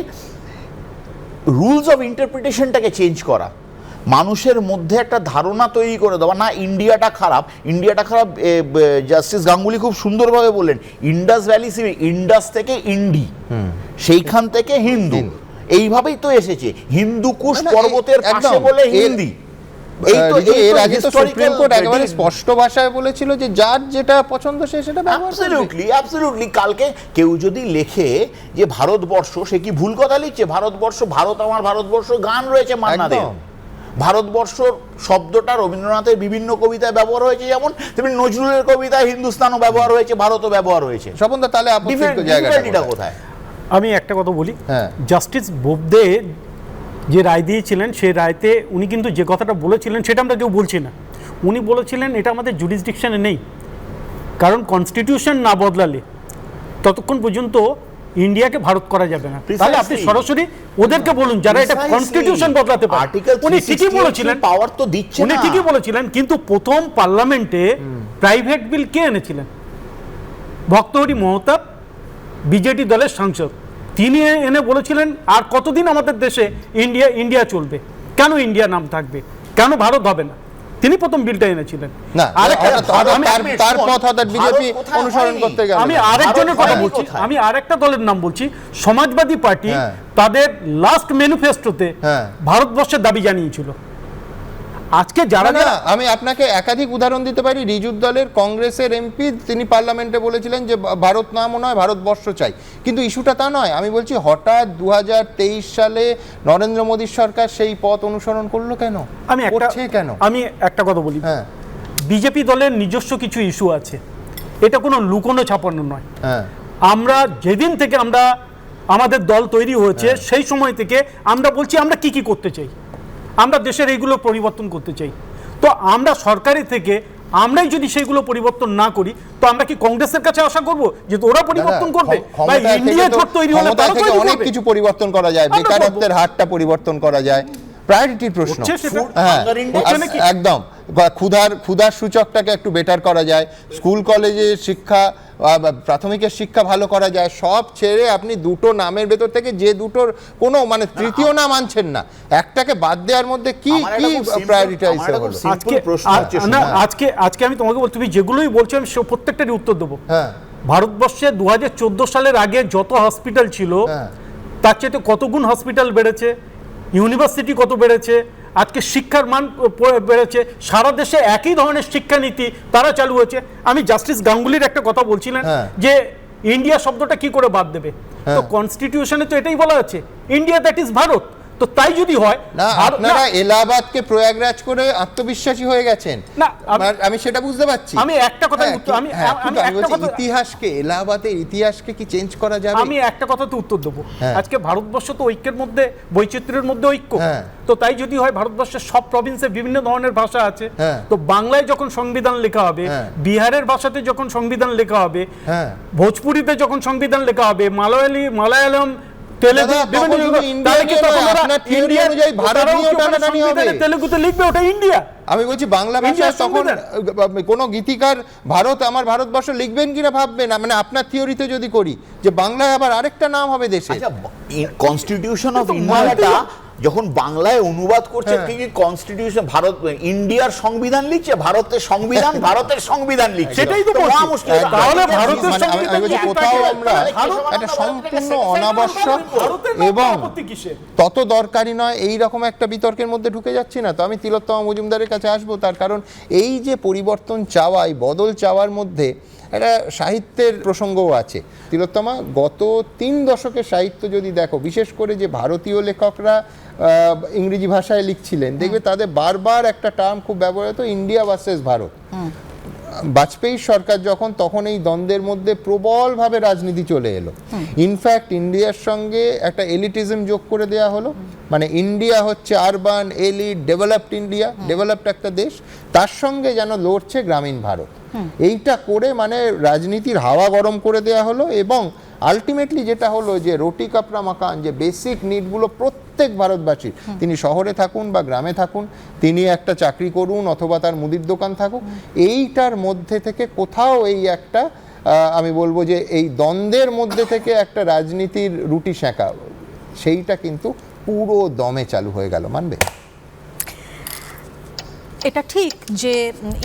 রুলস অফ ইন্টারপ্রিটেশনটাকে চেঞ্জ করা, মানুষের মধ্যে একটা ধারণা তৈরি করে দেওয়া, না ইন্ডিয়াটা খারাপ, ইন্ডিয়াটা খারাপ। জাস্টিস গাঙ্গুলি খুব সুন্দরভাবে বললেন, ইন্ডাস ভ্যালি, ইন্ডাস থেকে ইন্ডি, সেইখান থেকে হিন্দু, এইভাবেই তো এসেছে। হিন্দুকুশ পর্বতের পাশে বলে হিন্দি।
এর আগে তো সুপ্রিম কোর্ট একেবারে স্পষ্ট ভাষায় বলেছিল যে যার যেটা পছন্দ সে সেটা ব্যবহার করবে।
অ্যাবসলিউটলি। কালকে কেউ যদি লেখে যে ভারতবর্ষ, সে কি ভুল কথা লিখছে? ভারতবর্ষ, ভারত আমার ভারতবর্ষ গান রয়েছে মান্নাদের। ভারতবর্ষ শব্দটা রবীন্দ্রনাথের বিভিন্ন কবিতায় ব্যবহার হয়েছে, যেমন তেমনি নজরুলের কবিতায় হিন্দুস্তানও ব্যবহার হয়েছে, ভারতও ব্যবহার হয়েছে।
স্বপনদা, তাহলে আপত্তির জায়গাটা কোথায়?
আমি একটা কথা বলি, জাস্টিস বোবদে যে রায় দিয়েছিলেন সেই রায়তে উনি কিন্তু যে কথাটা বলেছিলেন সেটা আমরা কেউ বলছি না। উনি বলেছিলেন এটা আমাদের জুরিসডিকশনে নেই, কারণ কনস্টিটিউশন না বদলালে ততক্ষণ পর্যন্ত ইন্ডিয়াকে ভারত করা যাবে না। তাহলে আপনি সরাসরি ওদেরকে বলুন যারা এটা কনস্টিটিউশন বদলাতে পারে। উনি ঠিকই বলেছিলেন, পাওয়ার তো দিচ্ছে না, উনি ঠিকই বলেছিলেন, কিন্তু প্রথম পার্লামেন্টে প্রাইভেট বিল কে এনেছিলেন? ভক্তহরি মহতাব, বিজেপি দলের সাংসদ, তিনি এনে বলেছিলেন আর কতদিন আমাদের দেশে ইন্ডিয়া চলবে, কেন ইন্ডিয়া নাম থাকবে, কেন ভারত হবে না? তিনি প্রথম বিলটা এনেছিলেন। আমি আরেকজনের কথা বলছি, আমি আরেকটা দলের নাম বলছি, সমাজবাদী পার্টি তাদের লাস্ট ম্যানিফেস্টোতে ভারতবর্ষের দাবি জানিয়েছিল। আজকে যারা
আমি আপনাকে একাধিক উদাহরণ দিতে পারি। রিজুর দলের কংগ্রেসের এমপি তিনি পার্লামেন্টে বলেছিলেন যে ভারত নামও নয়, ভারতবর্ষ চাই, কিন্তু ইস্যুটা তা নয়। আমি বলছি হঠাৎ 2023 সালে নরেন্দ্র মোদীর সরকার সেই পথ অনুসরণ করলো কেন?
আমি একটা কথা বলি, বিজেপি দলের নিজস্ব কিছু ইস্যু আছে, এটা কোনো লুকোনো ছাপানো নয়। আমরা যেদিন থেকে আমাদের দল তৈরি হয়েছে সেই সময় থেকে আমরা বলছি আমরা কি কি করতে চাই, আমরা দেশের এইগুলো পরিবর্তন করতে চাই। তো আমরা সরকারি থেকে আমরাই যদি সেইগুলো পরিবর্তন না করি, তো আমরা কি কংগ্রেসের কাছে আশা করব যে ওরা পরিবর্তন করবে? ইন্ডিয়া জোট তৈরি হলে
অনেক কিছু পরিবর্তন করা যায়, বেকারত্বের হারটা পরিবর্তন করা যায়, প্রায়োরিটির প্রশ্ন একদম, ক্ষুধার সূচকটাকে একটু বেটার করা যায়, স্কুল কলেজে শিক্ষা, প্রাথমিকের শিক্ষা ভালো করা যায়। সব ছেড়ে আপনি দুটো নামের ভেতর থেকে যে দুটোর কোনো মানে তৃতীয় নাম আনছেন না, একটাকে বাদ দেওয়ার মধ্যে কি কি প্রায়োরিটাইজ হলো?
আজকে আমি তোমাকে বলছি, তুমি যেগুলোই বলছো আমি প্রত্যেকটারই উত্তর দেবো। ভারতবর্ষে 2014 সালের আগে যত হসপিটাল ছিল তার চেয়ে কত গুণ হসপিটাল বেড়েছে, ইউনিভার্সিটি কত বেড়েছে, আজকে শিক্ষার মান বেড়েছে, সারা দেশে একই ধরনের শিক্ষানীতি তারা চালু হয়েছে। আমি জাস্টিস গাঙ্গুলির একটা কথা বলছিলেন যে ইন্ডিয়া শব্দটা কি করে বাদ দেবে, তো কনস্টিটিউশনে তো এটাই বলা আছে, ইন্ডিয়া দ্যাট ইজ ভারত। তো তাই যদি হয়
না, আপনারা এলাহাবাদকে প্রয়াগরাজ করে আত্মবিশ্বাসী হয়ে গেছেন, না আমি সেটা বুঝতে পারছি।
আমি একটা কথা
ইতিহাসকে, এলাহাবাদের ইতিহাসকে কি চেঞ্জ করা যাবে?
আমি একটা কথাতে উত্তর দেবো, আজকে ভারতবর্ষ তো ঐক্যের মধ্যে, বৈচিত্র্যের মধ্যে ঐক্য। তো তাই যদি হয় ভারতবর্ষের সব প্রভিন্সে বিভিন্ন ধরনের ভাষা আছে, তো বাংলায় যখন সংবিধান লেখা হবে, বিহারের ভাষাতে যখন সংবিধান লেখা হবে, ভোজপুরিতে যখন সংবিধান লেখা হবে, মালায়ালাম,
আমি বলছি বাংলা ভাষায় তখন কোন গীতিকার ভারত আমার ভারতবর্ষ লিখবেন কিনা ভাববেন, মানে আপনার থিওরিতে যদি করি যে বাংলায় আবার আরেকটা নাম হবে দেশে।
কনস্টিটিউশন অফ ইন্ডিয়াটা যখন বাংলায় অনুবাদ করছে, কি কনস্টিটিউশন ভারত ইন্ডিয়ার সংবিধান লিখছে, ভারতের সংবিধান ভারতের সংবিধান লিখছে,
সেটাই তো মুশকিল। তাহলে ভারতের সংবিধান
কোথাও আমরা একটা সম্পূর্ণ অনাবশ্যক এবং তত দরকারি নয় এই রকম একটা বিতর্কের মধ্যে ঢুকে যাচ্ছি না। তো আমি তিলোত্তমা মজুমদারের কাছে আসবো, তার কারণ এই যে পরিবর্তন চাওয়া, এই বদল চাওয়ার মধ্যে একটা সাহিত্যের প্রসঙ্গও আছে। তিলোত্তমা, গত 3 দশকের সাহিত্য যদি দেখো, বিশেষ করে যে ভারতীয় লেখকরা ইংরেজি ভাষায় লিখছিলেন, দেখবে তাদের বারবার একটা টার্ম খুব ব্যবহৃত, ইন্ডিয়া ভার্সেস ভারত। বাজপেয়ী সরকার যখন, তখন এই দ্বন্দ্বের মধ্যে প্রবলভাবে রাজনীতি চলে এলো। ইনফ্যাক্ট ইন্ডিয়ার সঙ্গে একটা এলিটিজম যোগ করে দেয়া হলো, মানে ইন্ডিয়া হচ্ছে urban, elite, developed India, developed একটা দেশ, তার সঙ্গে যেন লড়ছে গ্রামীণ ভারত। এইটা করে মানে রাজনীতির হাওয়া গরম করে দেয়া হলো, এবং আলটিমেটলি যেটা হলো যে রুটি কাপড়া মাকান, যে বেসিক নিডগুলো প্রত্যেক ভারতবাসীর, তিনি শহরে থাকুন বা গ্রামে থাকুন, তিনি একটা চাকরি করুন অথবা তার মুদির দোকান থাকুক, এইটার মধ্যে থেকে কোথাও এই একটা আমি বলবো যে এই দ্বন্দ্বের মধ্যে থেকে একটা রাজনীতির রুটি সেঁকা, সেইটা কিন্তু পুরো দমে চালু হয়ে গেল, মানবে?
এটা ঠিক যে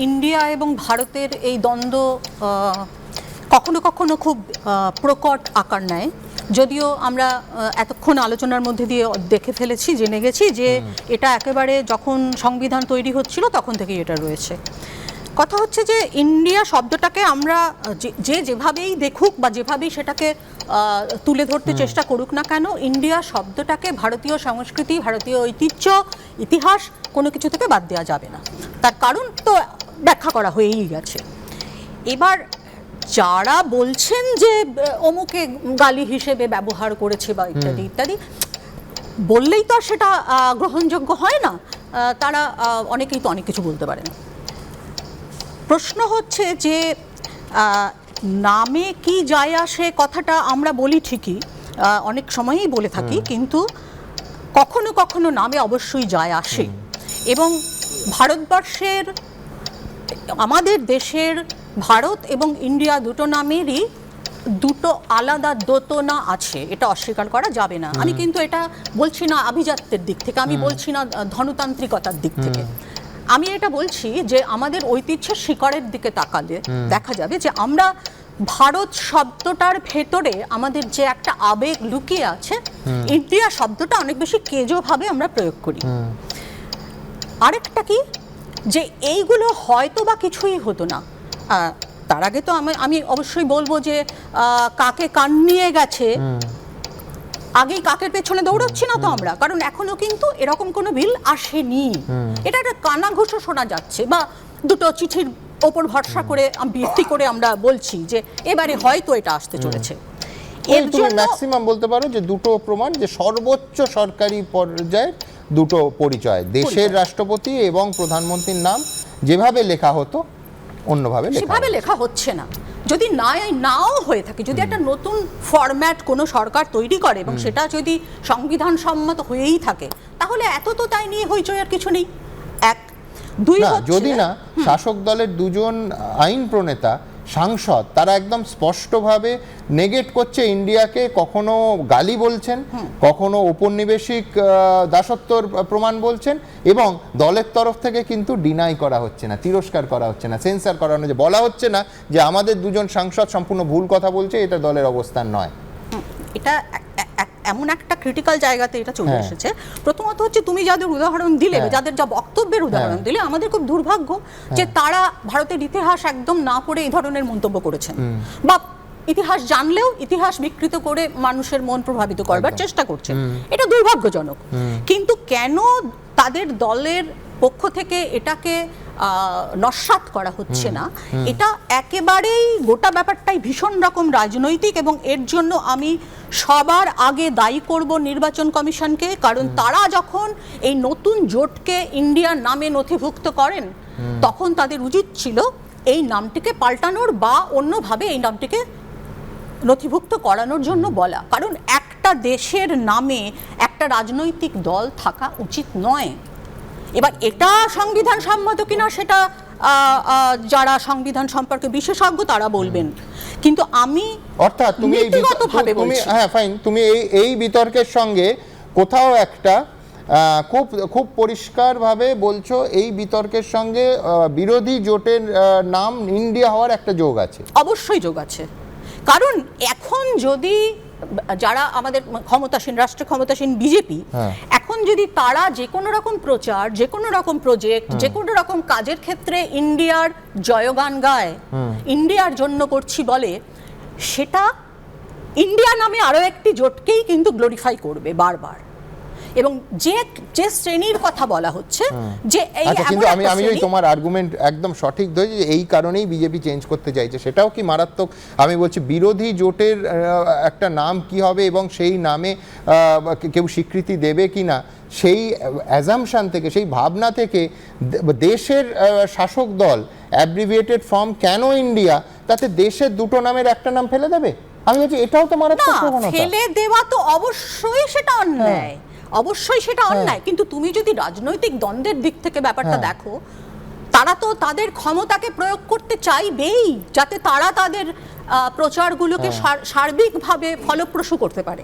ইন্ডিয়া এবং ভারতের এই দ্বন্দ্ব কখনো কখনো খুব প্রকট আকার নেয়, যদিও আমরা এতক্ষণ আলোচনার মধ্যে দিয়ে দেখে ফেলেছি, জেনে গেছি যে এটা একেবারে যখন সংবিধান তৈরি হচ্ছিল তখন থেকেই এটা রয়েছে। কথা হচ্ছে যে ইন্ডিয়া শব্দটাকে আমরা যেভাবেই দেখুক বা যেভাবেই সেটাকে তুলে ধরতে চেষ্টা করুক না কেন, ইন্ডিয়া শব্দটাকে ভারতীয় সংস্কৃতি, ভারতীয় ঐতিহ্য, ইতিহাস কোনো কিছু থেকে বাদ দেওয়া যাবে না। তার কারণ তো ব্যাখ্যা করা হয়েই গেছে। এবার যারা বলছেন যে অমুকে গালি হিসেবে ব্যবহার করেছে বা ইত্যাদি ইত্যাদি, বললেই তো আর সেটা গ্রহণযোগ্য হয় না। তারা অনেকেই তো অনেক কিছু বলতে পারে না। প্রশ্ন হচ্ছে যে নামে কি যায় আসে কথাটা আমরা বলি ঠিকই, অনেক সময়ই বলে থাকি, কিন্তু কখনো কখনো নামে অবশ্যই যায় আসে। এবং ভারতবর্ষের, আমাদের দেশের ভারত এবং ইন্ডিয়া দুটো নামেরই দুটো আলাদা দোতনা আছে, এটা অস্বীকার করা যাবে না। আমি কিন্তু এটা বলছি না আভিজাত্যের দিক থেকে, আমি বলছি না ধনতান্ত্রিকতার দিক থেকে, আমি এটা বলছি যে আমাদের ঐতিহ্যের শিকড়ের দিকে তাকালে দেখা যাবে যে আমরা ভারত শব্দটার ভেতরে আমাদের যে একটা আবেগ লুকিয়ে আছে, ইন্ডিয়া শব্দটা অনেক বেশি কেজোভাবে আমরা প্রয়োগ করি। আরেকটা কি, যে এইগুলো হয়তো বা কিছুই হতো না। তার আগে তো আমি অবশ্যই বলবো যে কাকে কান নিয়ে গেছে, আগেই কাকের পেছনে দৌড়াচ্ছি না তো আমরা, কারণ এখনো কিন্তু এরকম কোনো বিল আসেনি। এটা একটা কানাঘুষো শোনা যাচ্ছে, বা দুটো চিঠির ওপর ভরসা করে ভিত্তি করে আমরা বলছি যে এবারে হয়তো এটা আসতে চলেছে।
এর জন্য ম্যাক্সিমাম বলতে পারো যে দুটো প্রমাণ, যে সর্বোচ্চ সরকারি পর্যায়ে দুটো পরিচয়, দেশের রাষ্ট্রপতি এবং প্রধানমন্ত্রীর নাম যেভাবে লেখা হতো অন্যভাবে
সেভাবে লেখা হচ্ছে না। যদি নাও হয়ে থাকে, যদি একটা নতুন ফরম্যাট কোনো সরকার তৈরি করে এবং সেটা যদি সংবিধান সম্মত হয়েই থাকে, তাহলে এত তো তাই নিয়ে হইচই আর কিছু নেই। এক দুই,
যদি না শাসক দলের দুজন আইন প্রণেতা সাংসদ তারা একদম স্পষ্টভাবে নেগেট করছে ইন্ডিয়াকে, কখনো গালি বলছেন, কখনো ঔপনিবেশিক দাসত্বর প্রমাণ বলছেন, এবং দলের তরফ থেকে কিন্তু ডিনাই করা হচ্ছে না, তিরস্কার করা হচ্ছে না, সেন্সার করানো, যে বলা হচ্ছে না যে আমাদের দুজন সাংসদ সম্পূর্ণ ভুল কথা বলছে, এটা দলের অবস্থান নয়।
এটা এমন একটা ক্রিটিক্যাল জায়গাতে এটা চলে এসেছে। প্রথমত হচ্ছে তুমি যাদের উদাহরণ দিলে, যাদের যা বক্তব্যের উদাহরণ দিলে, আমাদের খুব দুর্ভাগ্য যে তারা ভারতের ইতিহাস একদম না পড়ে এই ধরনের মন্তব্য করেছেন, বা ইতিহাস জানলেও ইতিহাস বিকৃত করে মানুষের মন প্রভাবিত করবার চেষ্টা করছেন। এটা দুর্ভাগ্যজনক। কিন্তু কেন তাদের দলের পক্ষ থেকে এটাকে নস্যাৎ করা হচ্ছে না, এটা একেবারেই গোটা ব্যাপারটাই ভীষণ রকম রাজনৈতিক, এবং এর জন্য আমি সবার আগে দায়ী করব নির্বাচন কমিশনকে। কারণ তারা যখন এই নতুন জোটকে ইন্ডিয়ার নামে নথিভুক্ত করেন, তখন তাদের উচিত ছিল এই নামটিকে পাল্টানোর বা অন্যভাবে এই নামটিকে নথিভুক্ত করানোর জন্য বলা। কারণ একটা দেশের নামে একটা রাজনৈতিক দল থাকা উচিত নয়। এবার এটা সংবিধান সম্মত কিনা সেটা যারা সংবিধান সম্পর্কে বিশেষজ্ঞ তারা বলবেন, কিন্তু আমি
অর্থাৎ তুমি তুমি এই বিতর্কের সঙ্গে কোথাও একটা খুব পরিষ্কারভাবে বলছো এই বিতর্কের সঙ্গে বিরোধী জোটের নাম ইন্ডিয়া হওয়ার একটা যোগ আছে।
অবশ্যই যোগ আছে, কারণ এখন যদি যারা আমাদের ক্ষমতাসীন, রাষ্ট্র ক্ষমতাসীন বিজেপি, এখন যদি তারা যে কোনো রকম প্রচার, যে কোনো রকম প্রজেক্ট, যে কোনো রকম কাজের ক্ষেত্রে ইন্ডিয়ার জয়গান গায়, ইন্ডিয়ার জন্য করছি বলে, সেটা ইন্ডিয়া নামে আরো একটি জোটকেই কিন্তু গ্লোরিফাই করবে বারবার। এবং যে শ্রেণীর কথা বলা হচ্ছে যে
কিন্তু আমি ওই তোমার আর্গুমেন্ট একদম সঠিক ধরেছি, যে এই কারণেই বিজেপি চেঞ্জ করতে চাইছে, সেটাও কি মারাত্মক। আমি বলছি বিরোধী জোটের একটা নাম কি হবে এবং সেই নামে কেউ স্বীকৃতি দেবে কি না, সেই অ্যাজাম্পশন থেকে, সেই ভাবনা থেকে দেশের শাসক দল অ্যাব্রিভিয়েটেড ফর্ম কেন ইন্ডিয়া, তাতে দেশের দুটো নামের একটা নাম ফেলে দেবে। আমি বলছি এটাও তো মারাত্মক প্রবণতা।
ফেলে দেওয়া তো অবশ্যই সেটা অন্যায়, অবশ্যই সেটা অন্যায়। কিন্তু তুমি যদি রাজনৈতিক দ্বন্দ্বের দিক থেকে ব্যাপারটা দেখো, তারা তো তাদের ক্ষমতাকে প্রয়োগ করতে চাইবেই, যাতে তারা তাদের প্রচারগুলোকে সার্বিকভাবে ফলপ্রসূ করতে পারে।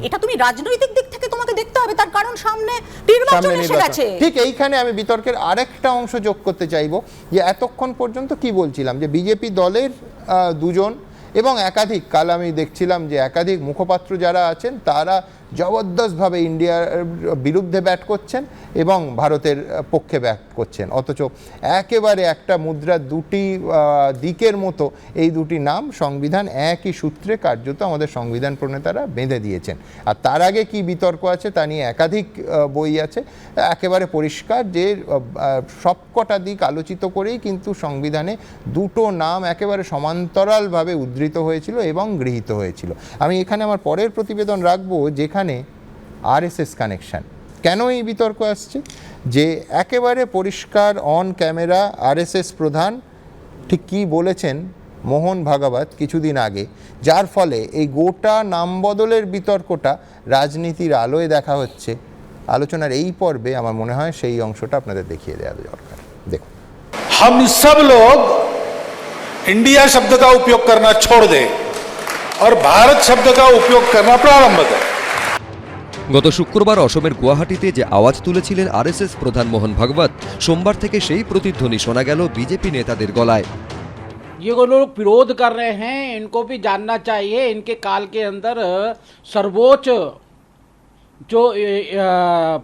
এটা তুমি রাজনৈতিক দিক থেকে তোমাকে দেখতে হবে, তার কারণ সামনে নির্বাচন এসে গেছে।
ঠিক এইখানে আমি বিতর্কের আরেকটা অংশ যোগ করতে চাইবো, যে এতক্ষণ পর্যন্ত কি বলছিলাম, যে বিজেপি দলের দুজন এবং একাধিক, কাল আমি দেখছিলাম যে একাধিক মুখপাত্র যারা আছেন তারা জবরদস্তভাবে ইন্ডিয়ার বিরুদ্ধে ব্যাট করছেন এবং ভারতের পক্ষে ব্যাট করছেন, অথচ একেবারে একটা মুদ্রার দুটি দিকের মতো এই দুটি নাম সংবিধান একই সূত্রে কার্যত আমাদের সংবিধান প্রণেতারা বেঁধে দিয়েছেন। আর তার আগে কি বিতর্ক আছে তা নিয়ে একাধিক বই আছে, একেবারে পরিষ্কার যে সবকটা দিক আলোচিত করেই কিন্তু সংবিধানে দুটো নাম একেবারে সমান্তরালভাবে উদ্ধৃত হয়েছিল এবং গৃহীত হয়েছিল। আমি এখানে আমার পরের প্রতিবেদন রাখবো যেখানে আরএসএস কানেকশন কেন এই বিতর্ক আসছে, যে একেবারে পরিষ্কার অন ক্যামেরা আরএসএস প্রধান ঠিক কী বলেছেন মোহন ভাগবত কিছুদিন আগে, যার ফলে এই গোটা নাম বদলের বিতর্কটা রাজনীতির আলোয় দেখা হচ্ছে। আলোচনার এই পর্বে আমার মনে হয় সেই অংশটা আপনাদের দেখিয়ে দেওয়া দরকার। দেখুন,
हम सब लोग इंडिया शब्द का उपयोग करना छोड़ दें और भारत शब्द का उपयोग करना प्रारंभ करें।
গত শুক্রবার অসমের গুয়াহাটিতে যে আওয়াজ তুলেছিলেন আরএসএস প্রধান মোহন ভাগবত, সোমবার থেকে সেই প্রতিধ্বনি শোনা গেল বিজেপি নেতাদের গলায়।
ये लोग विरोध कर रहे हैं, इनको भी जानना चाहिए इनके काल के अंदर सर्वोच्च जो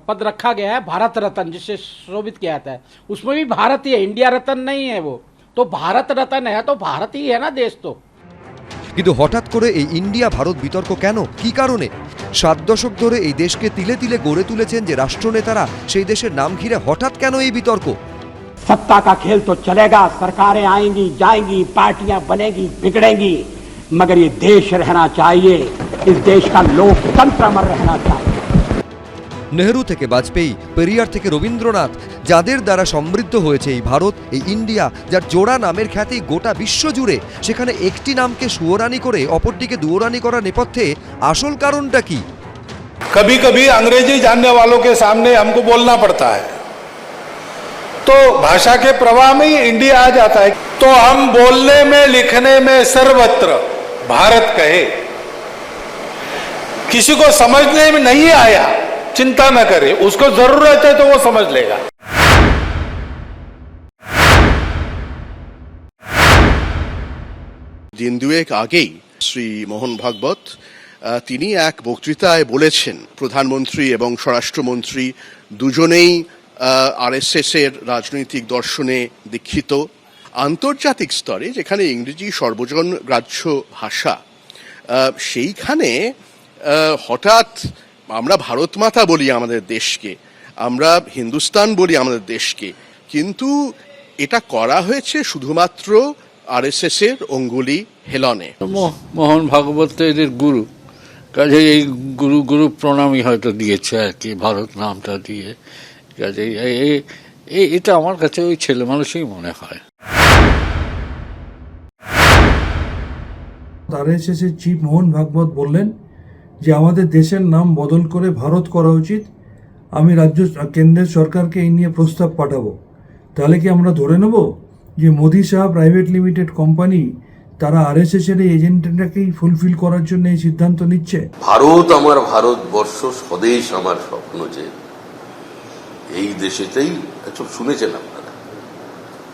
पद रखा गया है भारत रत्न, जिसे शोभित किया जाता है, उसमें भी भारत ही है, इंडिया रत्न नहीं है वो, तो भारत रत्न है तो भारत ही है ना देश। तो
কিন্তু হঠাৎ করে এই ইন্ডিয়া ভারত বিতর্ক কেন, কি কারণে? 7 দশক ধরে এই দেশকে তিলে তিলে গড়ে তুলেছেন যে রাষ্ট্রনেতারা, সেই দেশের নাম ঘিরে হঠাৎ কেন এই বিতর্ক?
सत्ता का खेल तो चलेगा, सरकारें आएंगी जाएंगी, पार्टियां बनेगी बिगड़ेंगी, मगर ये देश रहना चाहिए, इस देश का लोकतंत्र अमर रहना चाहिए।
নেহরু থেকে বাজপেয়ী, পেরিয়ার থেকে রবীন্দ্রনাথ, যাদের দ্বারা সমৃদ্ধ হয়েছে এই ভারত, এই ইন্ডিয়া, যার জোড়া নামের খ্যাতি গোটা বিশ্ব জুড়ে, সেখানে একটি নামকে সুয়োরানি করে অপরটিকে দুয়োরানি করার নেপথ্যে আসল কারণটা কি?
कभी कभी अंग्रेजी जानने वालों के सामने हमको बोलना पड़ता है, तो भाषा के प्रवाह में ही इंडिया आ जाता है, तो हम बोलने में लिखने में सर्वत्र भारत कहे। किसी को समझने में नहीं आया, चिंता न करे, उसको जरूरत है तो वो समझ लेगा।
দিন দুয়েক আগেই শ্রী মোহন ভাগবত তিনি এক বক্তৃতায় বলেছেন প্রধানমন্ত্রী এবং স্বরাষ্ট্রমন্ত্রী দুজনেই আরএসএস এর রাজনৈতিক দর্শনে দীক্ষিত, আন্তর্জাতিক স্তরে যেখানে ইংরেজি সর্বজন গ্রাহ্য ভাষা, সেইখানে হঠাৎ আমরা ভারত মাতা বলি আমাদের দেশকে, আমরা হিন্দুস্তান বলি আমাদের দেশকে, কিন্তু এটা করা হয়েছে শুধুমাত্র আরএসএস এর অঙ্গুলি হেলনে।
মোহন ভাগবত তো এদের গুরু, কাজে এই গুরু প্রণামই হয়তো দিয়েছে আর কি, ভারত নামটা দিয়ে। কাজে এটা আমার কাছে ওই ছেলে মানুষই মনে হয়।
আরএসএস এর চিফ মোহন ভাগবত বললেন যে আমাদের দেশের নাম বদল করে ভারত করা উচিত। আমি কেন্দ্রের সরকারকে এই নিয়ে প্রস্তাব পাঠাবো। তাহলে কি আমরা ধরে নেব যে Modi Shah private limited company তারা আরএসএস এর এজেন্ডাটাকেই ফুলফিল করার জন্য এই সিদ্ধান্ত নিচ্ছে?
ভারত আমার ভারতবর্ষ, স্বদেশ আমার স্বপ্ন, যে এই দেশেতেই শুনেছেন আপনারা,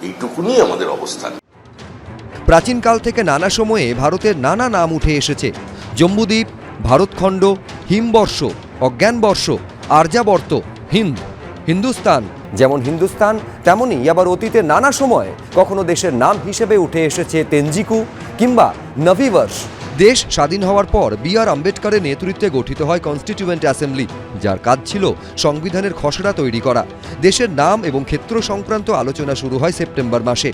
এইটুকুনি আমাদের অবস্থান।
প্রাচীনকাল থেকে নানা সময়ে ভারতের নানা নাম উঠে এসেছে। জম্বুদ্বীপ, ভারতখণ্ড, হিমবর্ষ, অজ্ঞানবর্ষ, আর্যাবর্ত, হিন্দ, হিন্দুস্তান। যেমন হিন্দুস্তান, তেমনি আবার অতীতে নানা সময় কখনো দেশের নাম হিসেবে উঠে এসেছে তেনজিকু কিংবা নভিবর্ষ। দেশ স্বাধীন হওয়ার পর বি.আর. আম্বেদকরের নেতৃত্বে গঠিত হয় কনস্টিটিউয়েন্ট অ্যাসেম্বলি, যার কাজ ছিল সংবিধানের খসড়া তৈরি করা। দেশের নাম এবং ক্ষেত্র সংক্রান্ত আলোচনা শুরু হয় সেপ্টেম্বর মাসে।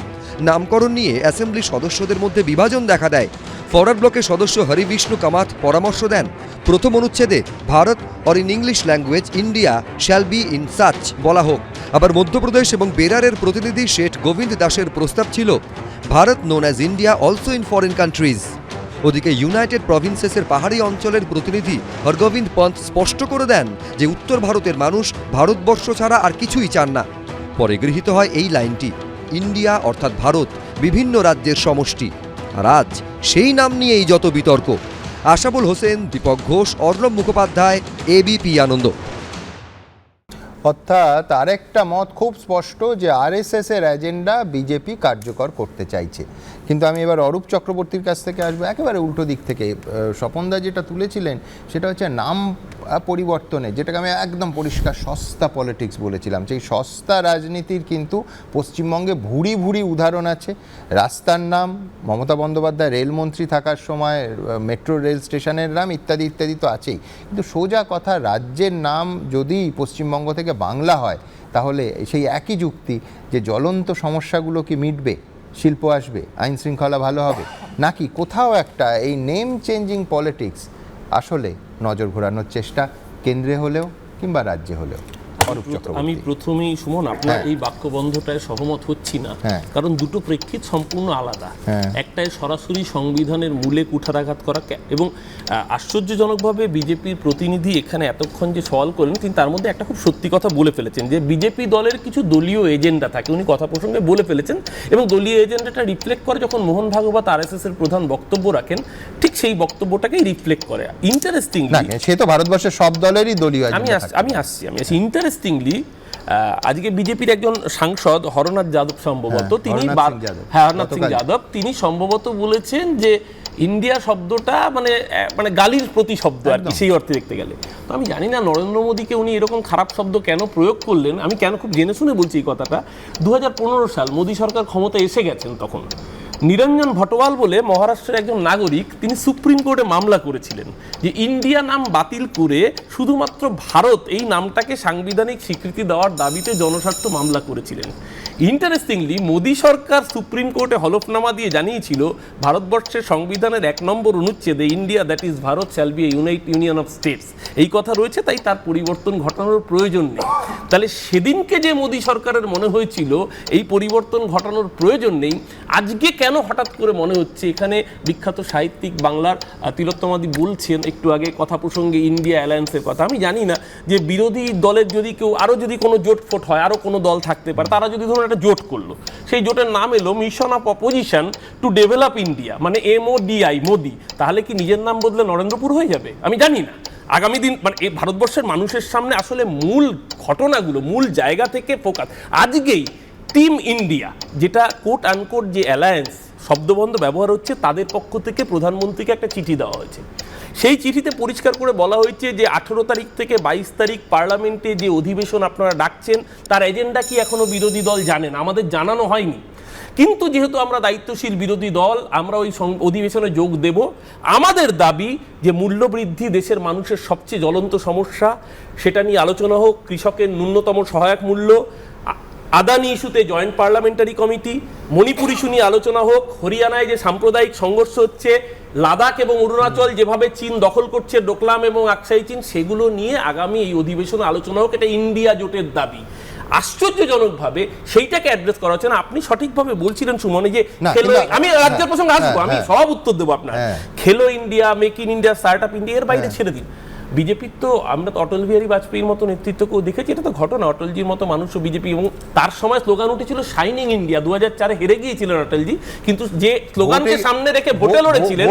নামকরণ নিয়ে অ্যাসেম্বলি সদস্যদের মধ্যে বিভাজন দেখা দেয়। ফরওয়ার্ড ব্লকের সদস্য হরিবিষ্ণু কামাত পরামর্শ দেন, প্রথম অনুচ্ছেদে Bharat or in English language India shall be in such বলা হোক। আবার মধ্যপ্রদেশ এবং বেরারের প্রতিনিধি শেঠ গোবিন্দ দাসের প্রস্তাব ছিল Bharat known as India also in foreign countries. ওদিকে ইউনাইটেড প্রভিন্সেসের পাহাড়ি অঞ্চলের প্রতিনিধি হরগোবিন্দ পন্ত স্পষ্ট করে দেন যে উত্তর ভারতের মানুষ ভারতবর্ষ ছাড়া আর কিছুই চান না। পরে গৃহীত হয় এই লাইনটি, ইন্ডিয়া অর্থাৎ ভারত বিভিন্ন রাজ্যের সমষ্টি। আর আজ সেই নাম নিয়েই যত বিতর্ক। আশাবুল হোসেন, দীপক ঘোষ, অর্ণব মুখোপাধ্যায়, এবিপি আনন্দ।
অর্থাৎ আরেকটা মত খুব স্পষ্ট যে আরএসএস এর এজেন্ডা বিজেপি কার্যকর করতে চাইছে। কিন্তু আমি এবার অরূপ চক্রবর্তীর কাছ থেকে আসবো একেবারে উল্টো দিক থেকে। স্বপনদা যেটা তুলেছিলেন সেটা হচ্ছে নাম পরিবর্তনে, যেটাকে আমি একদম পরিষ্কার সস্তা পলিটিক্স বলেছিলাম। সেই সস্তা রাজনীতির কিন্তু পশ্চিমবঙ্গে ভুরি ভুরি উদাহরণ আছে। রাস্তার নাম, মমতা বন্দ্যোপাধ্যায় রেলমন্ত্রী থাকার সময় মেট্রো রেল স্টেশনের নাম, ইত্যাদি ইত্যাদি তো আছেই। কিন্তু সোজা কথা, রাজ্যের নাম যদি পশ্চিমবঙ্গ থেকে বাংলা হয় তাহলে সেই একই যুক্তি যে জ্বলন্ত সমস্যাগুলো কি মিটবে, শিল্প আসবে, আইন শৃঙ্খলা ভালো হবে, নাকি কোথাও একটা এই নেম চেঞ্জিং পলিটিক্স আসলে নজর ঘোরানোর চেষ্টা কেন্দ্রে হলেও কিংবা রাজ্যে হলেও?
আমি প্রথমেই সুমন আপনার এই বাক্যবন্ধটায় সহমত হচ্ছি না, কারণ দুটো প্রেক্ষিত সম্পূর্ণ আলাদা। একটাই সরাসরি সংবিধানের মূলে কুঠারাঘাত করা, এবং আশ্চর্যজনকভাবে বিজেপির প্রতিনিধি এখানে এতক্ষণ যে সওয়াল করলেন তিনি তার মধ্যে একটা খুব সত্যি কথা বলে ফেলেছেন, যে বিজেপি দলের কিছু দলীয় এজেন্ডা থাকে, উনি কথা প্রসঙ্গে বলে ফেলেছেন, এবং দলীয় এজেন্ডাটা রিফ্লেক্ট করে যখন মোহন ভাগবত আরএসএস এর প্রধান বক্তব্য রাখেন, ঠিক সেই বক্তব্যটাকেই রিফ্লেক্ট করে। ইন্টারেস্টিংলি,
সে তো ভারতবর্ষের সব দলেরই দলীয়,
আমি আসছি ইন্টারেস্টিংলি আজকে বিজেপির একজন সাংসদ হরনাথ যাদব সম্ভবত, তিনি হরনাথ সিং যাদব তিনি সম্ভবত বলেছেন যে ইন্ডিয়া শব্দটা মানে গালির প্রতিশব্দ আর কি, সেই অর্থে দেখতে গেলে। তো আমি জানি না নরেন্দ্র মোদীকে উনি এরকম খারাপ শব্দ কেন প্রয়োগ করলেন। আমি কেন খুব জেনে শুনে বলছি এই কথাটা। 2015 সাল মোদী সরকার ক্ষমতায় এসে গেছেন, তখন নিরঞ্জন ভটওয়াল বলে মহারাষ্ট্রের একজন নাগরিক, তিনি সুপ্রিম কোর্টে মামলা করেছিলেন যে ইন্ডিয়া নাম বাতিল করে শুধুমাত্র ভারত এই নামটাকে সাংবিধানিক স্বীকৃতি দেওয়ার দাবিতে জনস্বার্থ মামলা করেছিলেন। ইন্টারেস্টিংলি মোদী সরকার সুপ্রিম কোর্টে হলফনামা দিয়ে জানিয়েছিল ভারতবর্ষের সংবিধানের 1 নম্বর অনুচ্ছেদে India that is Bharat shall be a union of states এই কথা রয়েছে, তাই তার পরিবর্তন ঘটানোর প্রয়োজন নেই। তাহলে সেদিনকে যে মোদী সরকারের মনে হয়েছিল এই পরিবর্তন ঘটানোর প্রয়োজন নেই, আজকে কেন হঠাৎ করে মনে হচ্ছে? এখানে বিখ্যাত সাহিত্যিক বাংলার তিলোত্তমাদি বলছেন একটু আগে কথা প্রসঙ্গে ইন্ডিয়া অ্যালায়েন্সের কথা। আমি জানি না যে বিরোধী দলের যদি কেউ আরও যদি কোনো জোটফোট হয়, আরও কোনো দল থাকতে পারে, তারা যদি ধরুন একটা জোট করলো, সেই জোটের নাম এলো mission of opposition to develop India, মানে MODI মোদি, তাহলে কি নিজের নাম বদলে নরেন্দ্রপুর হয়ে যাবে? আমি জানি না। আগামী দিন এই ভারতবর্ষের মানুষের সামনে আসলে মূল ঘটনাগুলো, মূল জায়গা থেকে ফোকাস। আজকেই টিম ইন্ডিয়া, যেটা কোট আনকোট যে অ্যালায়েন্স শব্দবন্ধ ব্যবহার হচ্ছে, তাদের পক্ষ থেকে প্রধানমন্ত্রীকে একটা চিঠি দেওয়া হয়েছে। সেই চিঠিতে পরিষ্কার করে বলা হয়েছে যে 18 তারিখ থেকে 22 তারিখ পার্লামেন্টে যে অধিবেশন আপনারা ডাকছেন তার এজেন্ডা কি এখনো বিরোধী দল জানেন? আমাদের জানানো হয়নি, কিন্তু যেহেতু আমরা দায়িত্বশীল বিরোধী দল, আমরা ওই অধিবেশনে যোগ দেব। আমাদের দাবি যে মূল্যবৃদ্ধি দেশের মানুষের সবচেয়ে জ্বলন্ত সমস্যা, সেটা নিয়ে আলোচনা হোক। কৃষকের ন্যূনতম সহায়ক মূল্য, আদানি ইস্যুতে joint parliamentary committee, Manipur issue নিয়ে আলোচনা হোক, হরিয়ানায় যে সাম্প্রদায়িক সংঘর্ষ হচ্ছে, লাদাখ এবং অরুণাচল যেভাবে চীন দখল করছে, ডোকলাম এবং আকসাই চীন, সেগুলো নিয়ে আগামী এই অধিবেশনে আলোচনা হোক। এটা ইন্ডিয়া জোটের দাবি। আশ্চর্যজনকভাবে সেইটাকে অ্যাড্রেস করা হচ্ছে না। আপনি সঠিকভাবে বলছিলেন সুমন, যে আমি রাজ্যের প্রসঙ্গে আসবো, আমি সব উত্তর দেবো আপনার। খেলো India, make in India, start up India, এর বাইরে ছেড়ে দিন। বিজেপির তো আমরা তো অটল বিহারী বাজপেয়ীর মতো নেতৃত্বকেও দেখেছি, এটা তো ঘটনা। অটলজির মতো মানুষও বিজেপি, এবং তার সময় স্লোগান উঠেছিল শাইনিং ইন্ডিয়া। 2004-এ হেরে গিয়েছিলেন অটলজি, কিন্তু যে স্লোগানকে সামনে রেখে ভোটে লড়েছিলেন,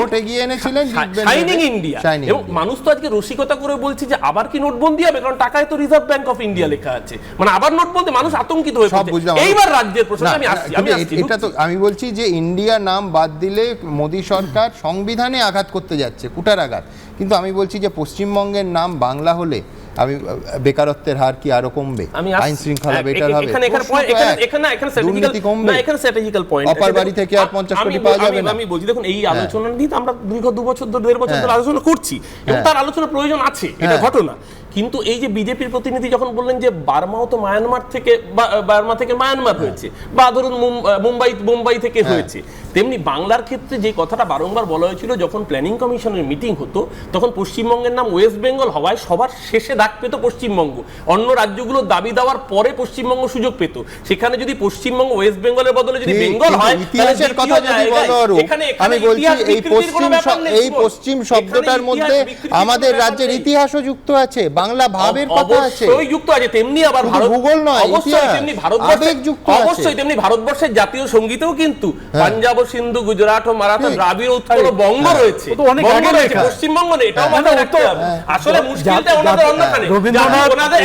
শাইনিং ইন্ডিয়া। এবং মানুষ তো আজকে রসিকতা করে বলছে যে আবার কি নোটবন্দি হবে, কারণ টাকায় তো রিজার্ভ ব্যাংক অফ ইন্ডিয়া লেখা আছে, মানে আবার নোটবন্দি। মানুষ আতঙ্কিত হয়ে পড়ছে। এইবার রাজ্যের প্রসঙ্গে আমি আসছি।
এটা তো আমি বলছি যে ইন্ডিয়া নাম বাদ দিলে মোদী সরকার সংবিধানে আঘাত করতে যাচ্ছে, কুঠারাঘাত। কিন্তু আমি বলছি যে পশ্চিমবঙ্গের নাম বাংলা হলে আমি বেকারত্বের হার কি আরো কমবে, আইন শৃঙ্খলা বেটার হবে, দুর্নীতি কমবে, অপার বাড়ি থেকে আর 50 কোটি পাওয়া যাবে না।
আমি বলছি দেখুন, এই আলোচনা নিয়ে আমরা দীর্ঘ 2 বছর ধরে 1.5 বছর ধরে আলোচনা করছি, এবং তার আলোচনা প্রয়োজন আছে, এটা ঘটনা। কিন্তু এই যে বিজেপির প্রতিনিধি যখন বললেন যে বার্মাও তো মায়ানমার থেকে, বার্মা থেকে মায়ানমার হয়েছে, বা ধরুন মুম্বাই থেকে হয়েছে, তেমনি বাংলার ক্ষেত্রে যে কথাটা বারংবার বলা হয়েছিল, যখন প্ল্যানিং কমিশনের মিটিং হতো তখন পশ্চিমবঙ্গের নাম ওয়েস্ট বেঙ্গল হওয়ায় সবার শেষে ডাক পেত পশ্চিমবঙ্গ। অন্য রাজ্যগুলো দাবি দেওয়ার পরে পশ্চিমবঙ্গ সুযোগ পেত। সেখানে যদি পশ্চিমবঙ্গ ওয়েস্ট বেঙ্গলের বদলে যদি বেঙ্গল হয়,
ইতিহাসের কথা যদি বলো, আমি বলছি এই পশ্চিম শব্দটার মধ্যে আমাদের রাজ্যের ইতিহাসও যুক্ত আছে, বাংলা ভাবের কথা আছে,
অবশ্যই যুক্ত আছে। তেমনি আবার
ভূগোল নয়,
অবশ্যই তেমনি ভারতবর্ষের, অবশ্যই তেমনি ভারতবর্ষের জাতীয় সঙ্গীতেও কিন্তু পাঞ্জাব ও সিন্ধু, গুজরাট ও মারাঠা, দ্রাবিড় উৎকল ও বঙ্গ রয়েছে,
তো অনেক
বঙ্গ
আগে
রয়েছে,
লেখা।
পশ্চিমবঙ্গ নেই, এটাও মাথায় রাখতে হবে। আসলে মুশকিলটা ওনাদের অন্যখানে।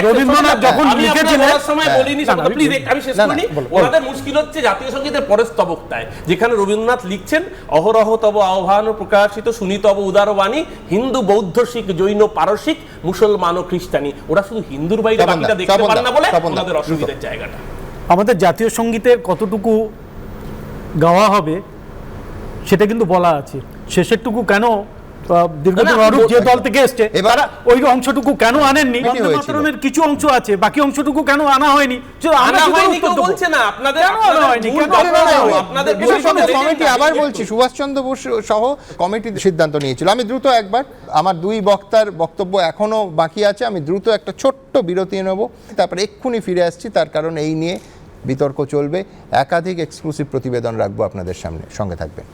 রবীন্দ্রনাথ যখন লিখেছিলেন,
সময় বলিনি, প্লিজ আমি শেষ করিনি। ওনাদের মুশকিল হচ্ছে জাতীয় সঙ্গীতের পরের স্তবকটায়, যেখানে রবীন্দ্রনাথ লিখছেন অহরহ তব আহ্বান প্রকাশিত শুনি তব উদার বাণী, হিন্দু বৌদ্ধ শিখ জৈন পারসিক মুসলমান ও খ্রিস্টানি। ওরা শুধু হিন্দুর বাইরে বাকিটা দেখতে পারে না বলে ওনাদের অসুবিধার জায়গাটা।
আমাদের জাতীয় সঙ্গীতের কতটুকু গাওয়া হবে সেটা কিন্তু বলা আছে। শেষেরটুকু কেন দীর্ঘদিন অরূপ যে দল থেকে এসছে তারা ওই অংশটুকু কেন আনেননি? বন্দে মাতরমের কিছু অংশ আছে, বাকি অংশটুকু কেন আনা হয়নি?
বলছে না আপনাদের
কমিটি, আবার বলছি সুভাষচন্দ্র বোস সহ কমিটি সিদ্ধান্ত নিয়েছিল। আমি দ্রুত একবার, আমার দুই বক্তার বক্তব্য এখনো বাকি আছে, আমি দ্রুত একটা ছোট্ট বিরতি নেব, তারপরে এক্ষুনি ফিরে আসছি। তার কারণ এই নিয়ে বিতর্ক চলবে, একাধিক এক্সক্লুসিভ প্রতিবেদন রাখবো আপনাদের সামনে, সঙ্গে থাকবেন।